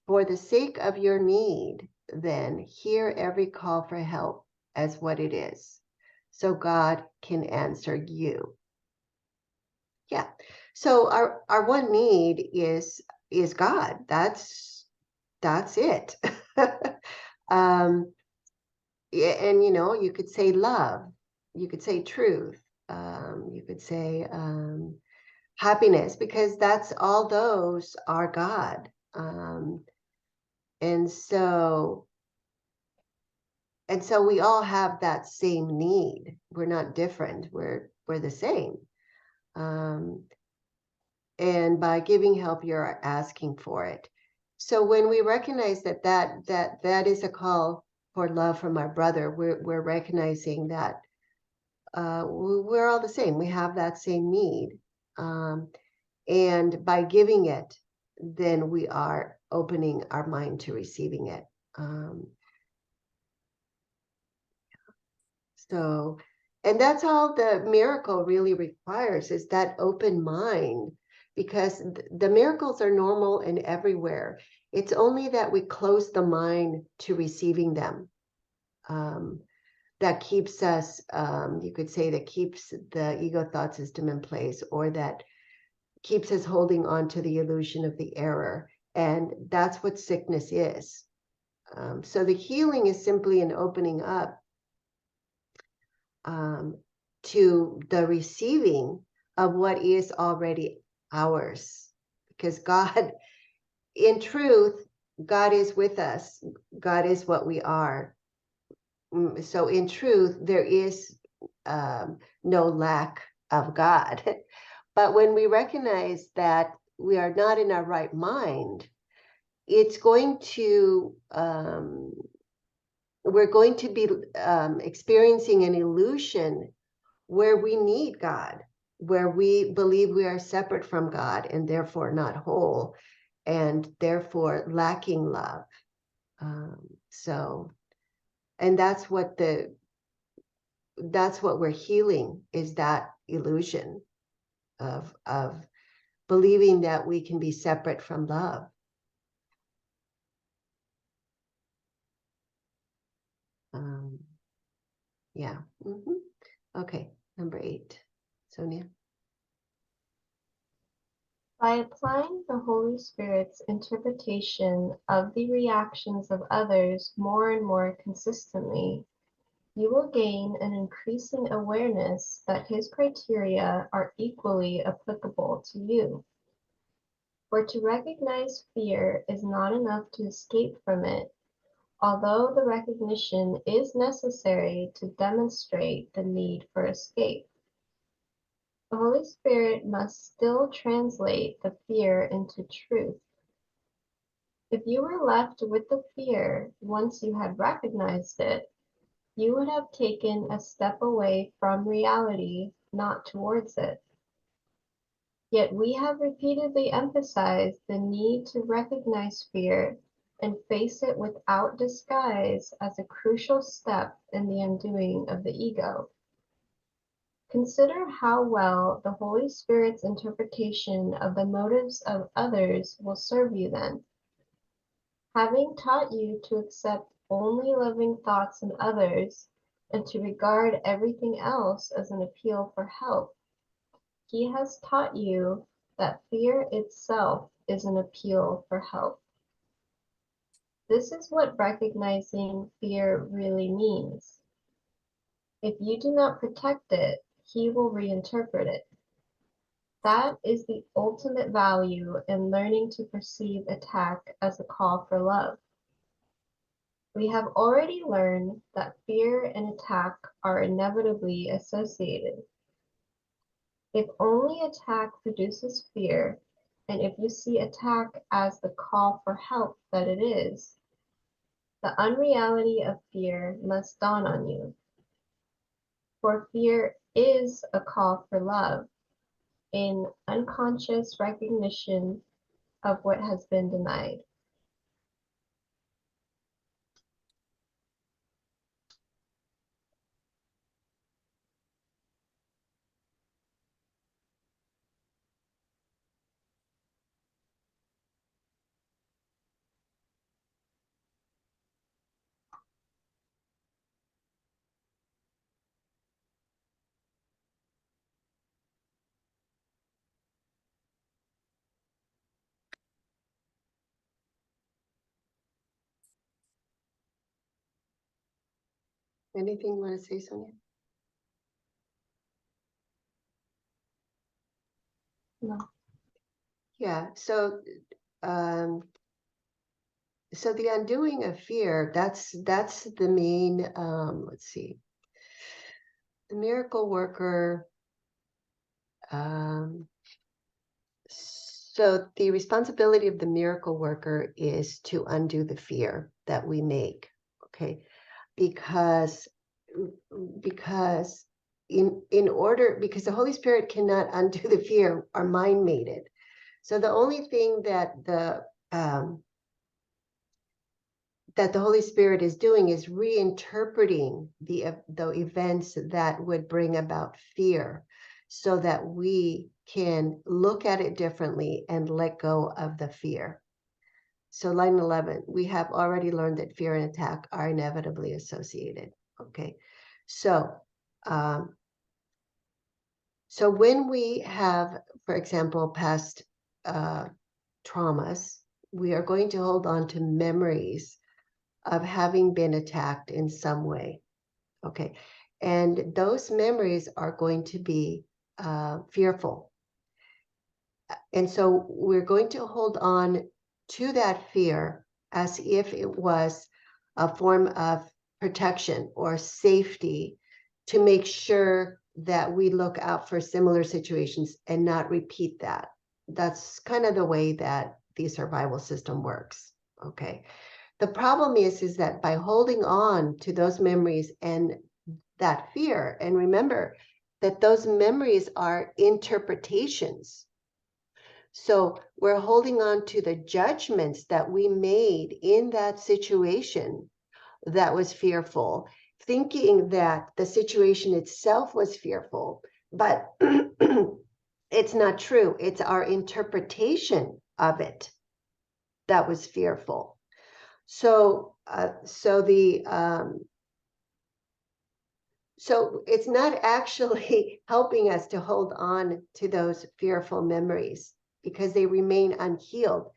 For the sake of your need, then, hear every call for help as what it is, so God can answer you. Yeah. So our one need is God. That's it. And you could say love, you could say truth, you could say happiness, because that's all those are God. And so we all have that same need. We're not different. We're the same. And by giving help, you're asking for it. So when we recognize that is a call for love from our brother, we're recognizing that we're all the same. We have that same need. And by giving it, then we are opening our mind to receiving it. And that's all the miracle really requires, is that open mind, because the miracles are normal and everywhere. It's only that we close the mind to receiving them. That keeps us, you could say, that keeps the ego thought system in place, or that keeps us holding on to the illusion of the error. And that's what sickness is. So the healing is simply an opening up to the receiving of what is already ours. Because God, in truth, God is with us. God is what we are. So in truth, there is no lack of God. But when we recognize that we are not in our right mind, it's going to we're going to be experiencing an illusion where we need God, where we believe we are separate from God and therefore not whole, and therefore lacking love. And that's what we're healing, is that illusion of believing that we can be separate from love. Yeah. Okay, number 8. Sonia. By applying the Holy Spirit's interpretation of the reactions of others more and more consistently, you will gain an increasing awareness that his criteria are equally applicable to you. For to recognize fear is not enough to escape from it, although the recognition is necessary to demonstrate the need for escape. The Holy Spirit must still translate the fear into truth. If you were left with the fear once you had recognized it, you would have taken a step away from reality, not towards it. Yet we have repeatedly emphasized the need to recognize fear and face it without disguise as a crucial step in the undoing of the ego. Consider how well the Holy Spirit's interpretation of the motives of others will serve you then. Having taught you to accept only loving thoughts in others and to regard everything else as an appeal for help, He has taught you that fear itself is an appeal for help. This is what recognizing fear really means. If you do not protect it, He will reinterpret it. That is the ultimate value in learning to perceive attack as a call for love. We have already learned that fear and attack are inevitably associated. If only attack produces fear, and if you see attack as the call for help that it is, the unreality of fear must dawn on you. For fear is a call for love, in unconscious recognition of what has been denied. Anything you want to say, Sonia? No. Yeah, so so the undoing of fear, that's the main, let's see, the miracle worker. So the responsibility of the miracle worker is to undo the fear that we make, okay? Because in order, because the Holy Spirit cannot undo the fear, our mind made it. So the only thing that the Holy Spirit is doing is reinterpreting the events that would bring about fear, so that we can look at it differently and let go of the fear. So line 11, we have already learned that fear and attack are inevitably associated. Okay, so so when we have, for example, past traumas, we are going to hold on to memories of having been attacked in some way. Okay, and those memories are going to be fearful. And so we're going to hold on to that fear as if it was a form of protection or safety, to make sure that we look out for similar situations and not repeat that. That's kind of the way that the survival system works. Okay. The problem is that by holding on to those memories and that fear, and remember that those memories are interpretations. So we're holding on to the judgments that we made in that situation that was fearful, thinking that the situation itself was fearful, but it's not true. It's our interpretation of it that was fearful. So so it's not actually helping us to hold on to those fearful memories because they remain unhealed.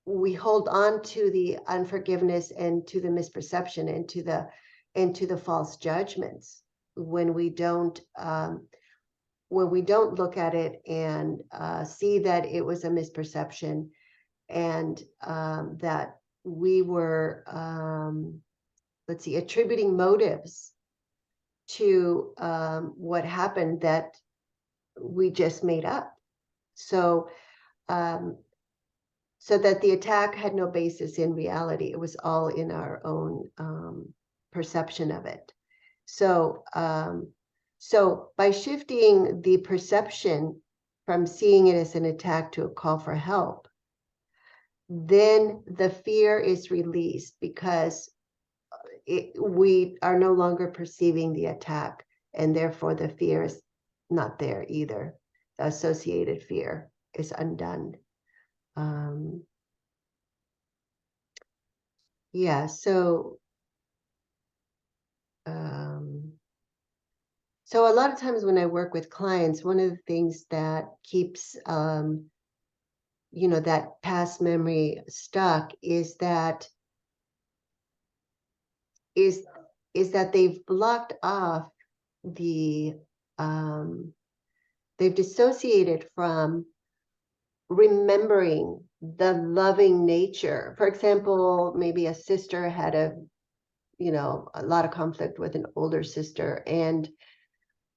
We hold on to the unforgiveness and to the misperception and to the false judgments when we don't when we don't look at it and see that it was a misperception, and that we were, let's see, attributing motives to what happened that we just made up. So, so that the attack had no basis in reality. It was all in our own perception of it. So, so by shifting the perception from seeing it as an attack to a call for help, then the fear is released, because we are no longer perceiving the attack, and therefore the fear is not there either. The associated fear is undone. Yeah, so so a lot of times when I work with clients, one of the things that keeps that past memory stuck is that they've blocked off the they've dissociated from remembering the loving nature. For example, maybe a sister had a lot of conflict with an older sister, and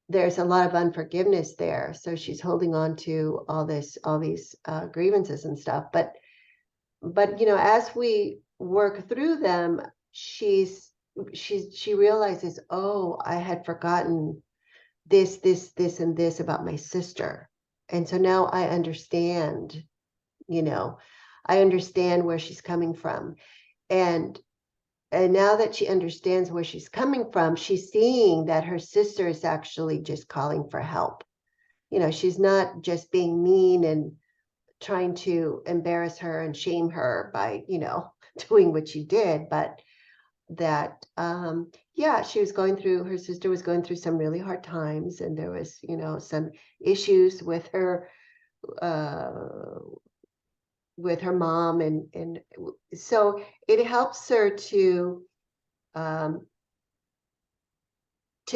there's a lot of unforgiveness there. So she's holding on to all these grievances and stuff. But as we work through them, she realizes, oh, I had forgotten this, and this about my sister. And so now I understand, I understand where she's coming from. And now that she understands where she's coming from, she's seeing that her sister is actually just calling for help. She's not just being mean and trying to embarrass her and shame her by, doing what she did, but that, yeah, her sister was going through some really hard times, and there was, some issues with her mom, and so it helps her to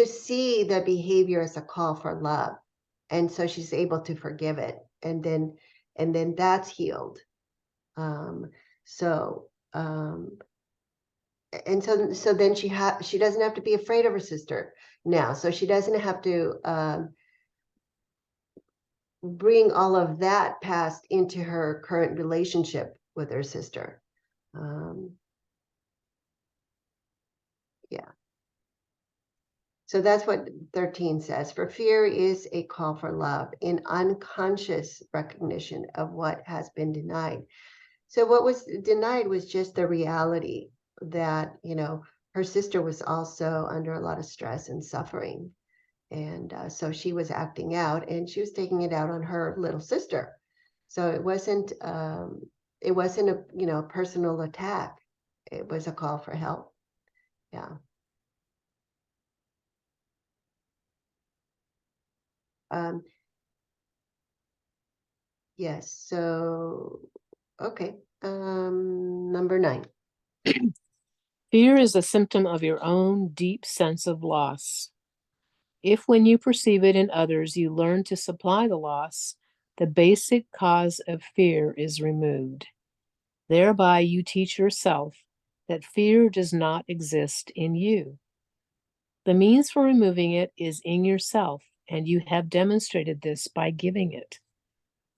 see the behavior as a call for love, and so she's able to forgive it, and then that's healed. So and so then she doesn't have to be afraid of her sister now, so she doesn't have to bring all of that past into her current relationship with her sister. Yeah. So that's what 13 says. For fear is a call for love in unconscious recognition of what has been denied. So what was denied was just the reality that, her sister was also under a lot of stress and suffering. And so she was acting out, and she was taking it out on her little sister. So it wasn't a personal attack. It was a call for help. Yeah. Yes. So, okay. Number 9. Fear is a symptom of your own deep sense of loss. If when you perceive it in others, you learn to supply the loss, the basic cause of fear is removed. Thereby you teach yourself that fear does not exist in you. The means for removing it is in yourself, and you have demonstrated this by giving it.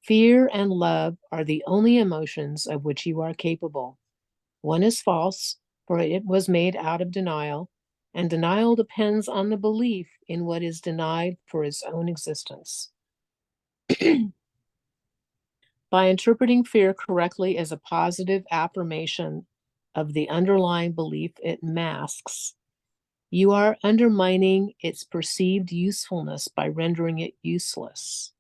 Fear and love are the only emotions of which you are capable. One is false, for it was made out of denial, and denial depends on the belief in what is denied for its own existence. By interpreting fear correctly as a positive affirmation of the underlying belief it masks, you are undermining its perceived usefulness by rendering it useless.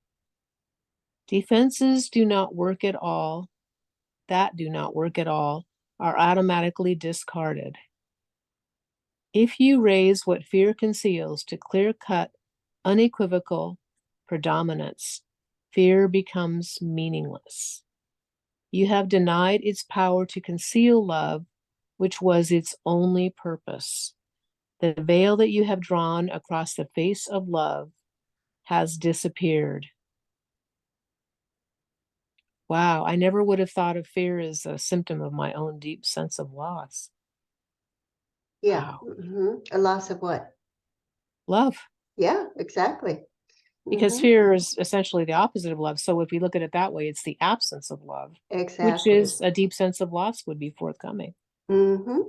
Defenses do not work at all, are automatically discarded. If you raise what fear conceals to clear-cut, unequivocal predominance, fear becomes meaningless. You have denied its power to conceal love, which was its only purpose. The veil that you have drawn across the face of love has disappeared. Wow, I never would have thought of fear as a symptom of my own deep sense of loss. Yeah. Wow. A loss of what? Love. Yeah, exactly. Because fear is essentially the opposite of love. So if we look at it that way, it's the absence of love, which Exactly. is a deep sense of loss would be forthcoming. Wow.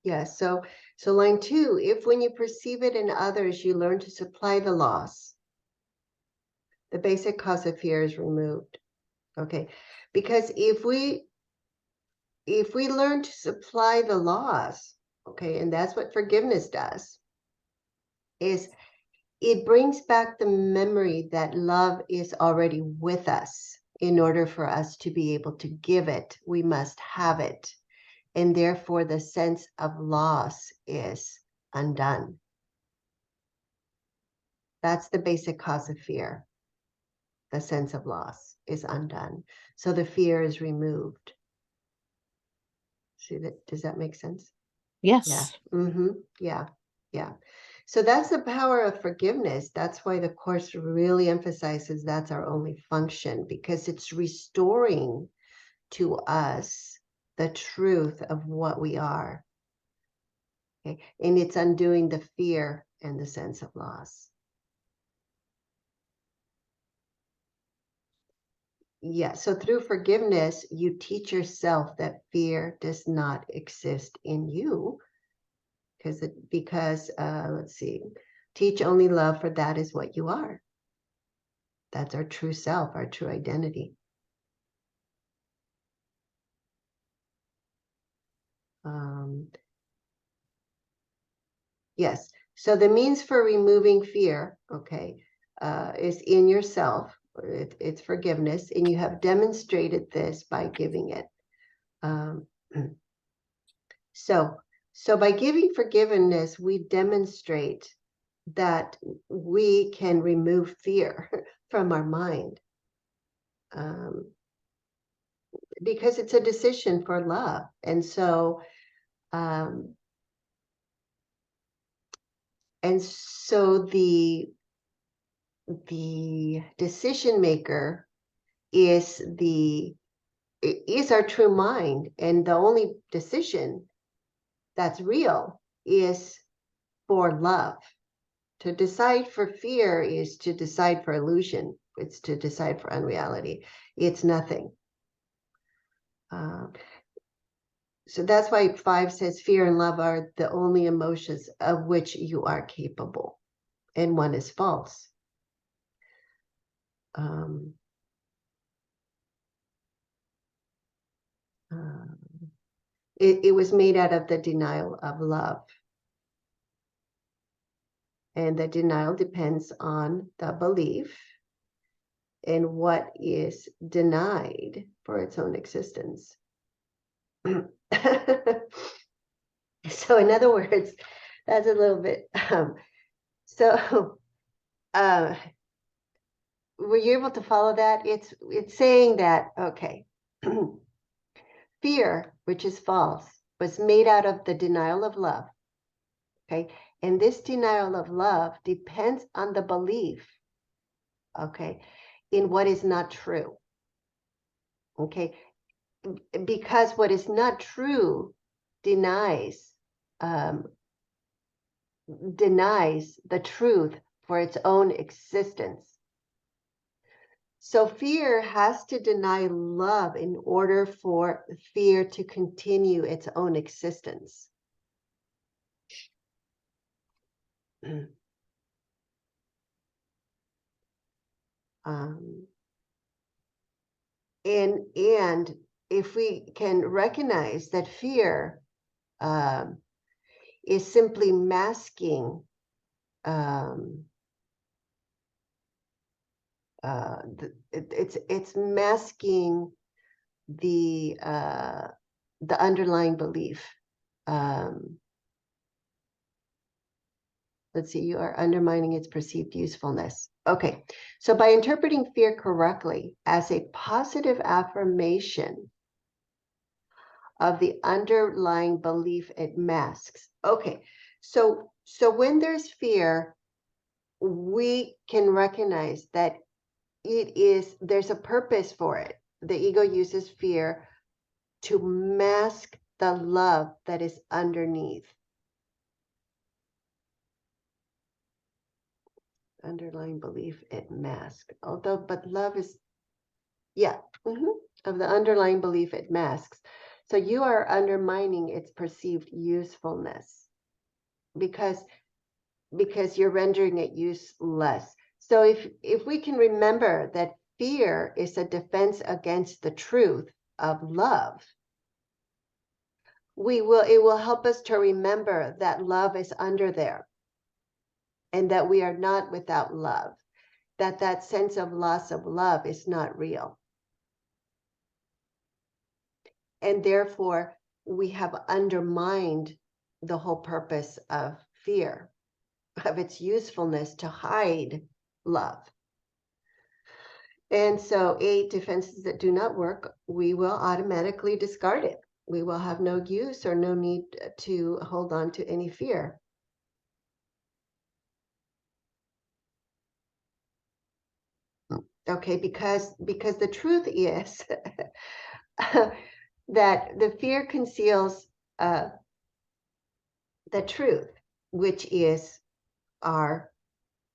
Yeah, so line 2, if when you perceive it in others, you learn to supply the loss, the basic cause of fear is removed. Okay, because if we learn to supply the loss, okay, and that's what forgiveness does, is it brings back the memory that love is already with us. In order for us to be able to give it, we must have it. And therefore, the sense of loss is undone. That's the basic cause of fear. The sense of loss is undone. So the fear is removed. See that? Does that make sense? Yes. Yeah. Yeah. So that's the power of forgiveness. That's why the Course really emphasizes that's our only function, because it's restoring to us the truth of what we are. Okay. And it's undoing the fear and the sense of loss. Yeah, so through forgiveness, you teach yourself that fear does not exist in you, because let's see, teach only love, for that is what you are. That's our true self, our true identity. Yes, so the means for removing fear, okay, is in yourself. It's forgiveness, and you have demonstrated this by giving it. So by giving forgiveness, we demonstrate that we can remove fear from our mind, because it's a decision for love. And so the decision maker is our true mind, and the only decision that's real is for love. To decide for fear is to decide for illusion. It's to decide for unreality. It's nothing. So that's why 5 says fear and love are the only emotions of which you are capable, and 1 is false. It was made out of the denial of love. And the denial depends on the belief in what is denied for its own existence. So in other words, that's a little bit, were you able to follow that? It's saying that, okay, fear, which is false, was made out of the denial of love. Okay, and this denial of love depends on the belief, okay, in what is not true. Okay, because what is not true denies the truth for its own existence. So fear has to deny love in order for fear to continue its own existence. And if we can recognize that fear is simply masking it's masking the underlying belief. Let's see, you are undermining its perceived usefulness. Okay, so by interpreting fear correctly as a positive affirmation of the underlying belief it masks. Okay, so when there's fear, we can recognize that there's a purpose for it. The ego uses fear to mask the love that is underneath. Underlying belief it masks. But love is, yeah, of the underlying belief it masks. So you are undermining its perceived usefulness because you're rendering it useless. So if we can remember that fear is a defense against the truth of love, it will help us to remember that love is under there and that we are not without love, that sense of loss of love is not real. And therefore, we have undermined the whole purpose of fear, of its usefulness to hide love. And so 8 defenses that do not work, we will automatically discard it. We will have no use or no need to hold on to any fear. Okay, because the truth is that the fear conceals the truth, which is our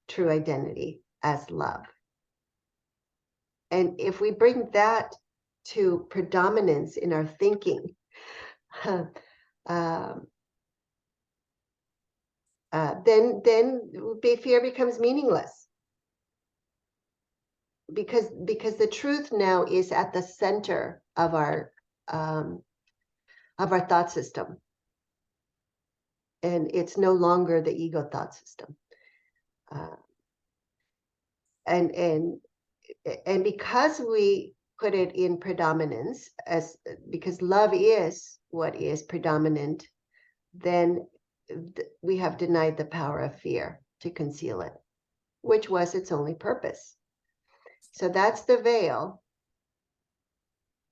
true identity as love. And if we bring that to predominance in our thinking, then fear becomes meaningless. Because the truth now is at the center of our thought system, and it's no longer the ego thought system. And because we put it in predominance, because love is what is predominant, then we have denied the power of fear to conceal it, which was its only purpose. So that's the veil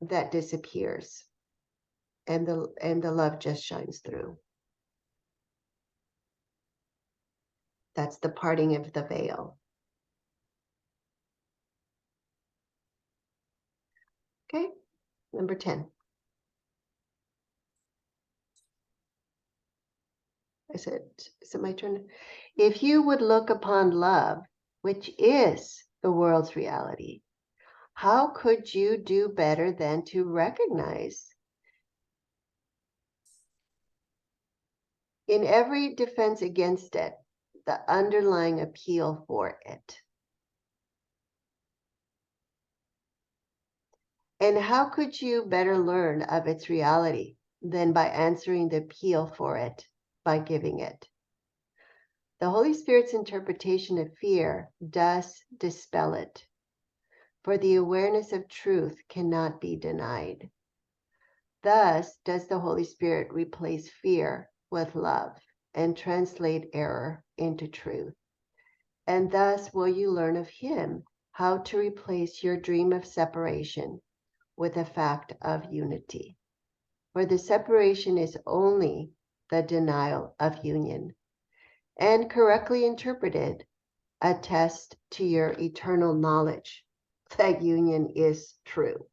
that disappears, and the love just shines through. That's the parting of the veil. Okay, number 10. Is it my turn? If you would look upon love, which is the world's reality, how could you do better than to recognize in every defense against it the underlying appeal for it? And how could you better learn of its reality than by answering the appeal for it, by giving it? The Holy Spirit's interpretation of fear does dispel it, for the awareness of truth cannot be denied. Thus does the Holy Spirit replace fear with love and translate error into truth. And thus will you learn of Him how to replace your dream of separation with a fact of unity, where the separation is only the denial of union, and correctly interpreted, attest to your eternal knowledge that union is true.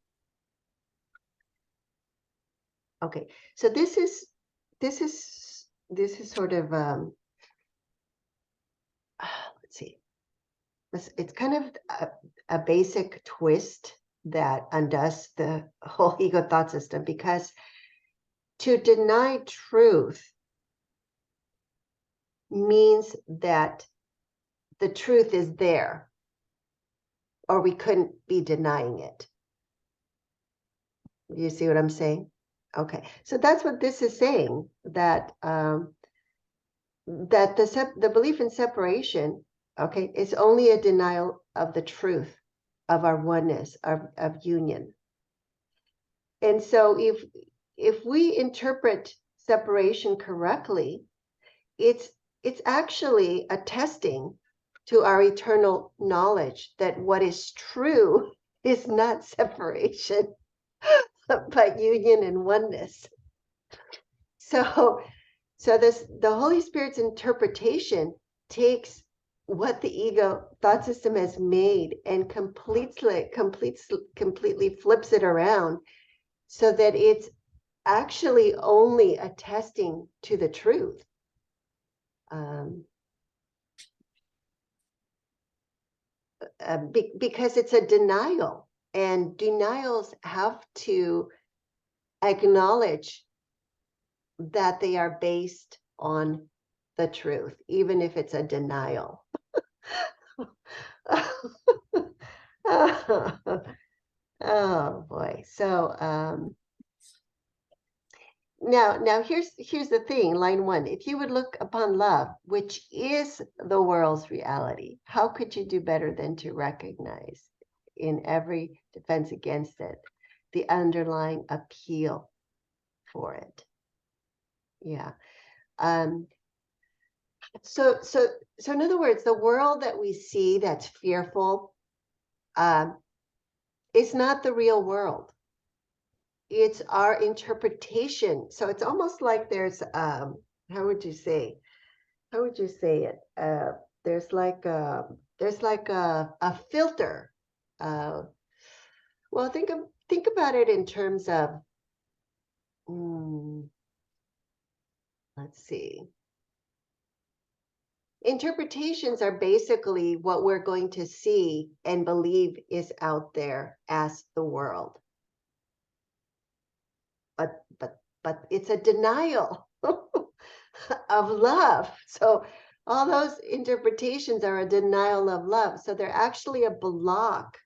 Okay, so this is sort of let's see, it's kind of a basic twist that undoes the whole ego thought system, because to deny truth means that the truth is there, or we couldn't be denying it. You see what I'm saying? Okay, so that's what this is saying, that that the belief in separation, okay, is only a denial of the truth of our oneness, of union. And so if we interpret separation correctly, it's actually attesting to our eternal knowledge that what is true is not separation, but union and oneness. So the Holy Spirit's interpretation takes what the ego thought system has made and completely flips it around so that it's actually only attesting to the truth. Because it's a denial, and denials have to acknowledge that they are based on the truth, even if it's a denial. Oh boy. So now here's the thing, line 1. If you would look upon love, which is the world's reality, how could you do better than to recognize in every defense against it the underlying appeal for it? Yeah. So in other words, the world that we see that's fearful is not the real world. It's our interpretation. So it's almost like there's how would you say it? There's like a filter. Well, think about it in terms of let's see. Interpretations are basically what we're going to see and believe is out there as the world. But it's a denial of love. So all those interpretations are a denial of love. So they're actually a block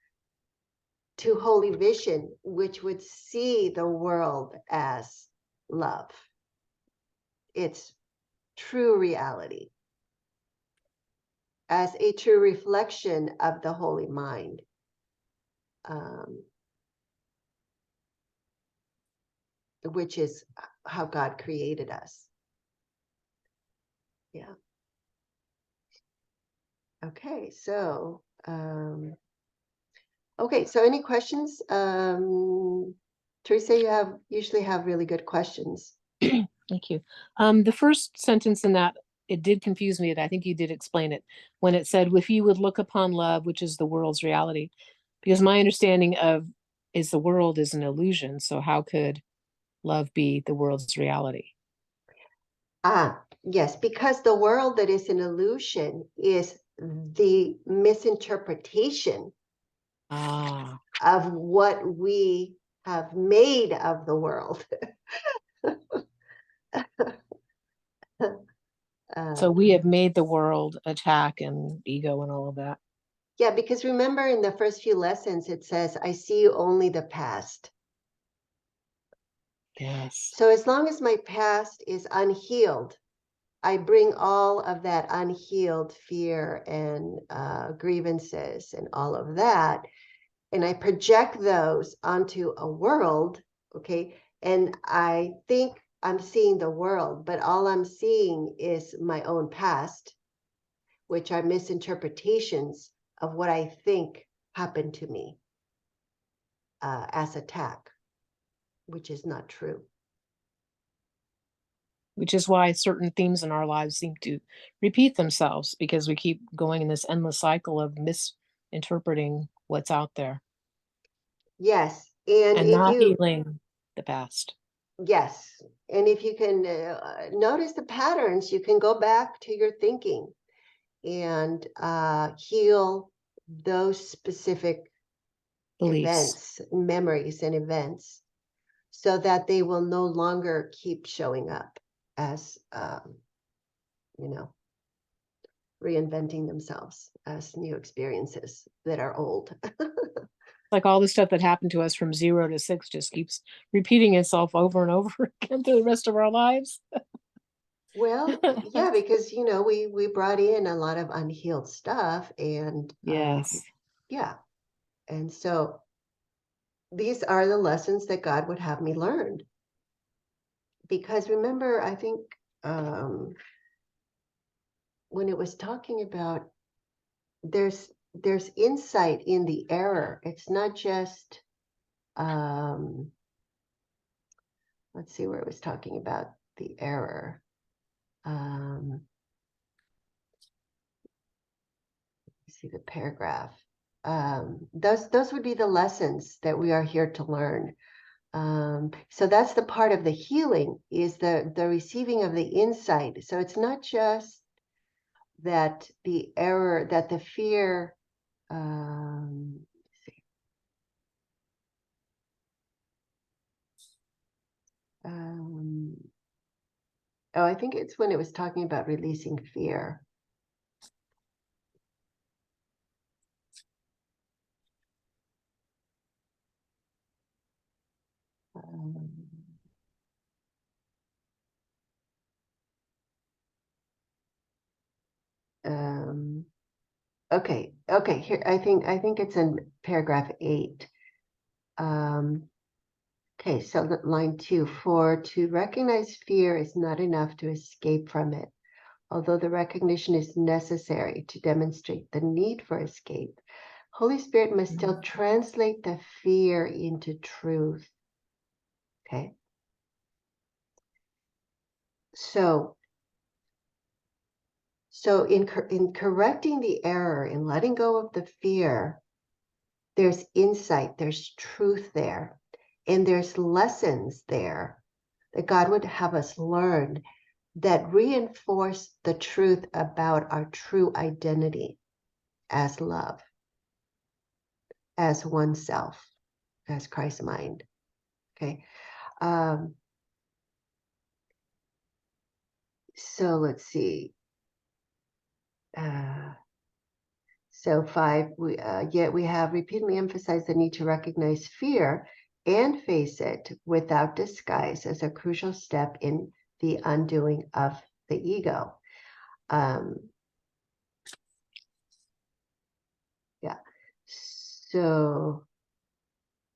to holy vision, which would see the world as love. It's true reality, as a true reflection of the holy mind. Which is how God created us. Yeah. Okay, so so any questions? Teresa, you usually have really good questions. Thank you. The first sentence in that, it did confuse me, and I think you did explain it, when it said, if you would look upon love, which is the world's reality, because my understanding of is the world is an illusion. So how could love be the world's reality? Yes, because the world that is an illusion is the misinterpretation of what we have made of the world. So we have made the world attack and ego and all of that. Yeah, because remember in the first few lessons, it says, I see only the past. Yes. So as long as my past is unhealed, I bring all of that unhealed fear and grievances and all of that, and I project those onto a world, okay? And I think I'm seeing the world, but all I'm seeing is my own past, which are misinterpretations of what I think happened to me as attack, which is not true. Which is why certain themes in our lives seem to repeat themselves, because we keep going in this endless cycle of misinterpreting what's out there. Yes, and if not you healing the past. Yes, and if you can notice the patterns, you can go back to your thinking and heal those specific Beliefs. memories and events, so that they will no longer keep showing up as, reinventing themselves as new experiences that are old. Like all the stuff that happened to us from 0 to 6 just keeps repeating itself over and over again through the rest of our lives. Well, yeah, because, we brought in a lot of unhealed stuff, and yes. Yeah. And so these are the lessons that God would have me learn. Because remember, I think when it was talking about there's insight in the error. It's not just let's see where it was talking about the error. See the paragraph. Those would be the lessons that we are here to learn. So that's the part of the healing, is the receiving of the insight. So it's not just that the error, that the fear, let's see. Oh, I think it's when it was talking about releasing fear. Okay, here I think it's in paragraph 8. Okay, so line 2, for to recognize fear is not enough to escape from it. Although the recognition is necessary to demonstrate the need for escape, Holy Spirit must still translate the fear into truth. Okay. So in correcting the error, in letting go of the fear, there's insight, there's truth there, and there's lessons there that God would have us learn that reinforce the truth about our true identity as love, as oneself, as Christ's mind. Okay. So let's see. So 5, yet we have repeatedly emphasized the need to recognize fear and face it without disguise as a crucial step in the undoing of the ego. Yeah. So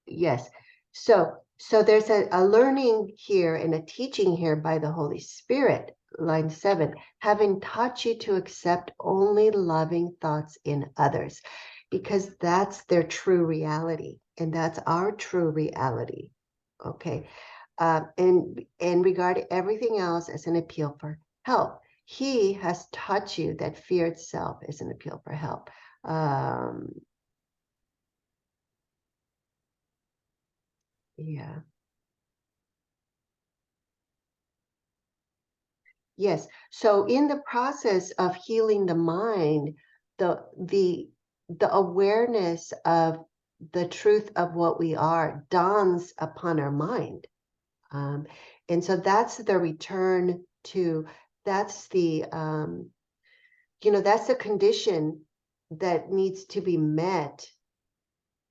yes. So there's a learning here and a teaching here by the Holy Spirit. Line 7, having taught you to accept only loving thoughts in others, because that's their true reality, and that's our true reality. Okay. And regard everything else as an appeal for help. He has taught you that fear itself is an appeal for help. Yeah. Yes. So in the process of healing the mind, the awareness of the truth of what we are dawns upon our mind. And so that's the return to, that's the, that's the condition that needs to be met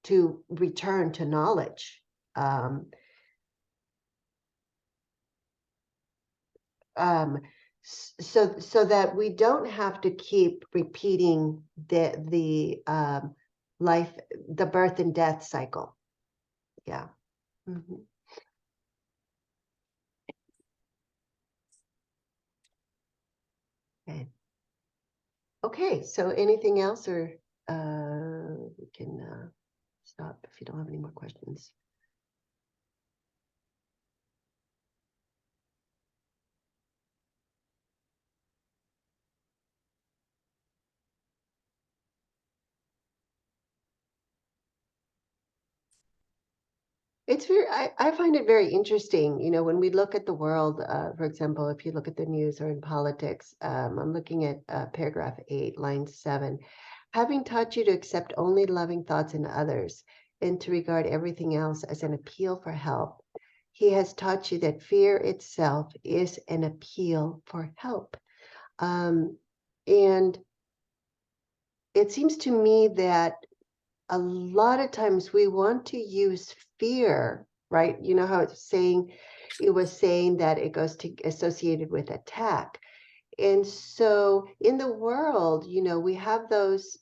to return to knowledge. So that we don't have to keep repeating the life, the birth and death cycle. Yeah. Mm-hmm. Okay, so anything else, or we can stop if you don't have any more questions. It's very, I find it very interesting, when we look at the world, for example, if you look at the news or in politics, I'm looking at paragraph 8, line 7, having taught you to accept only loving thoughts in others and to regard everything else as an appeal for help. He has taught you that fear itself is an appeal for help. And it seems to me that a lot of times we want to use fear, right? You know how it was saying that it goes to associated with attack. And so in the world, we have those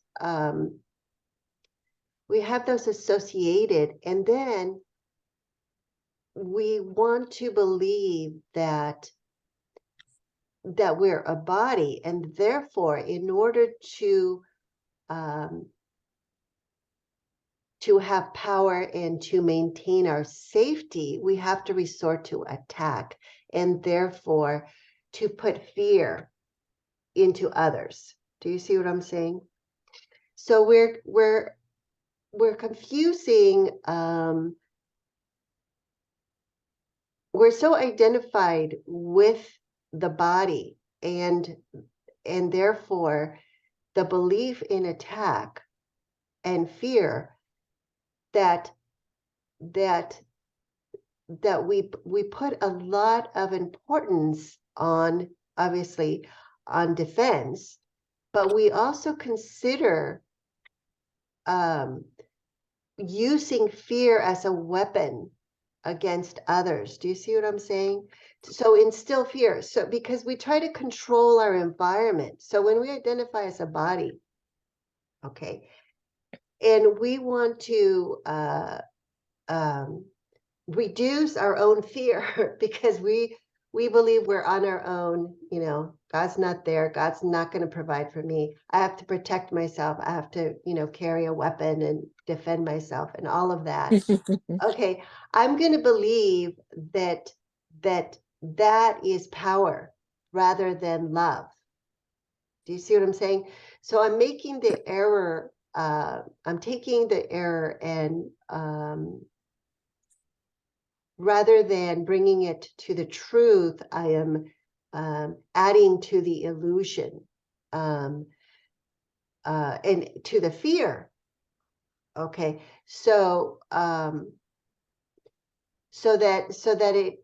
associated, and then we want to believe that we're a body, and therefore in order to have power and to maintain our safety, we have to resort to attack and therefore to put fear into others. Do you see what I'm saying? So we're confusing. We're so identified with the body, and therefore the belief in attack and fear that we put a lot of importance on, obviously, on defense, but we also consider using fear as a weapon against others. Do you see what I'm saying? So instill fear. So because we try to control our environment. So when we identify as a body, okay, and we want to reduce our own fear because we believe we're on our own, you know, God's not there, God's not going to provide for me, I have to protect myself, I have to, you know, carry a weapon and defend myself and all of that. Okay, I'm going to believe that is power rather than love. Do you see what I'm saying? So I'm making the error, I'm taking the error and rather than bringing it to the truth, I am adding to the illusion and to the fear. Okay, so so that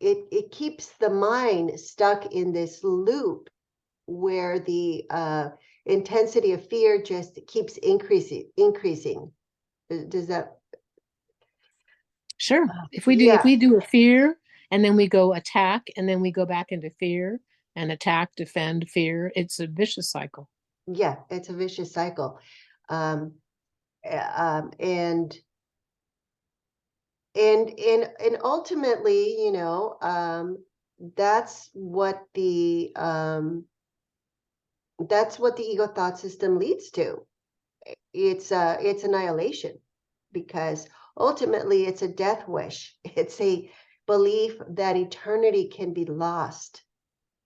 it keeps the mind stuck in this loop where the intensity of fear just keeps increasing. Does that? Sure. If we Yeah. do a fear and then we go attack and then we go back into fear and attack, defend, fear, it's a vicious cycle. Yeah, it's a vicious cycle. And ultimately, you know, that's what the ego thought system leads to. It's annihilation, because ultimately it's a death wish. It's a belief that eternity can be lost.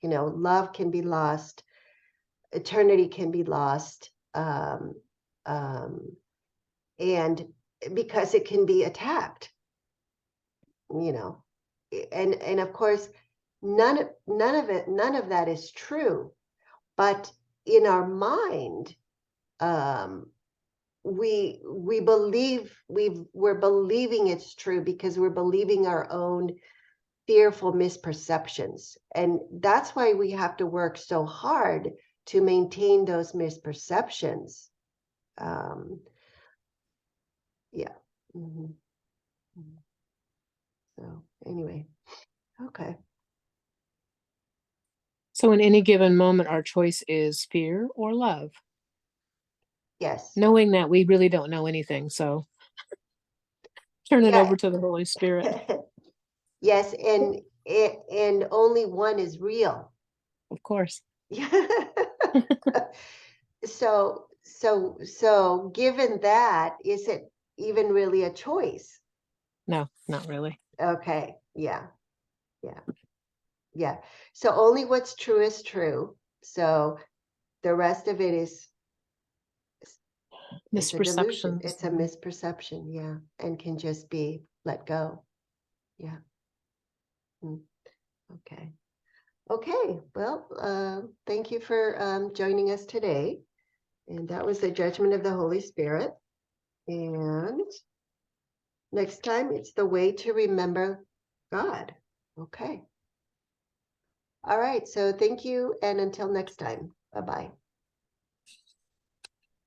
You know, love can be lost, eternity can be lost, and because it can be attacked, you know, and of course, none of that is true. But in our mind, we believe we're believing it's true because we're believing our own fearful misperceptions, and that's why we have to work so hard to maintain those misperceptions. Yeah. Mm-hmm. So anyway, okay. So in any given moment, our choice is fear or love. Yes. Knowing that we really don't know anything, so turn it over to the Holy Spirit. Yes, and only one is real. Of course. So given that, is it even really a choice? No, not really. Okay. Yeah. So only what's true is true. So the rest of it is it's a delusion. Misperceptions. It's a misperception. Yeah. And can just be let go. Yeah. Okay. Okay. Well, thank you for joining us today. And that was the Judgment of the Holy Spirit. And next time, it's the way to remember God. Okay. All right. So thank you. And until next time. Bye-bye.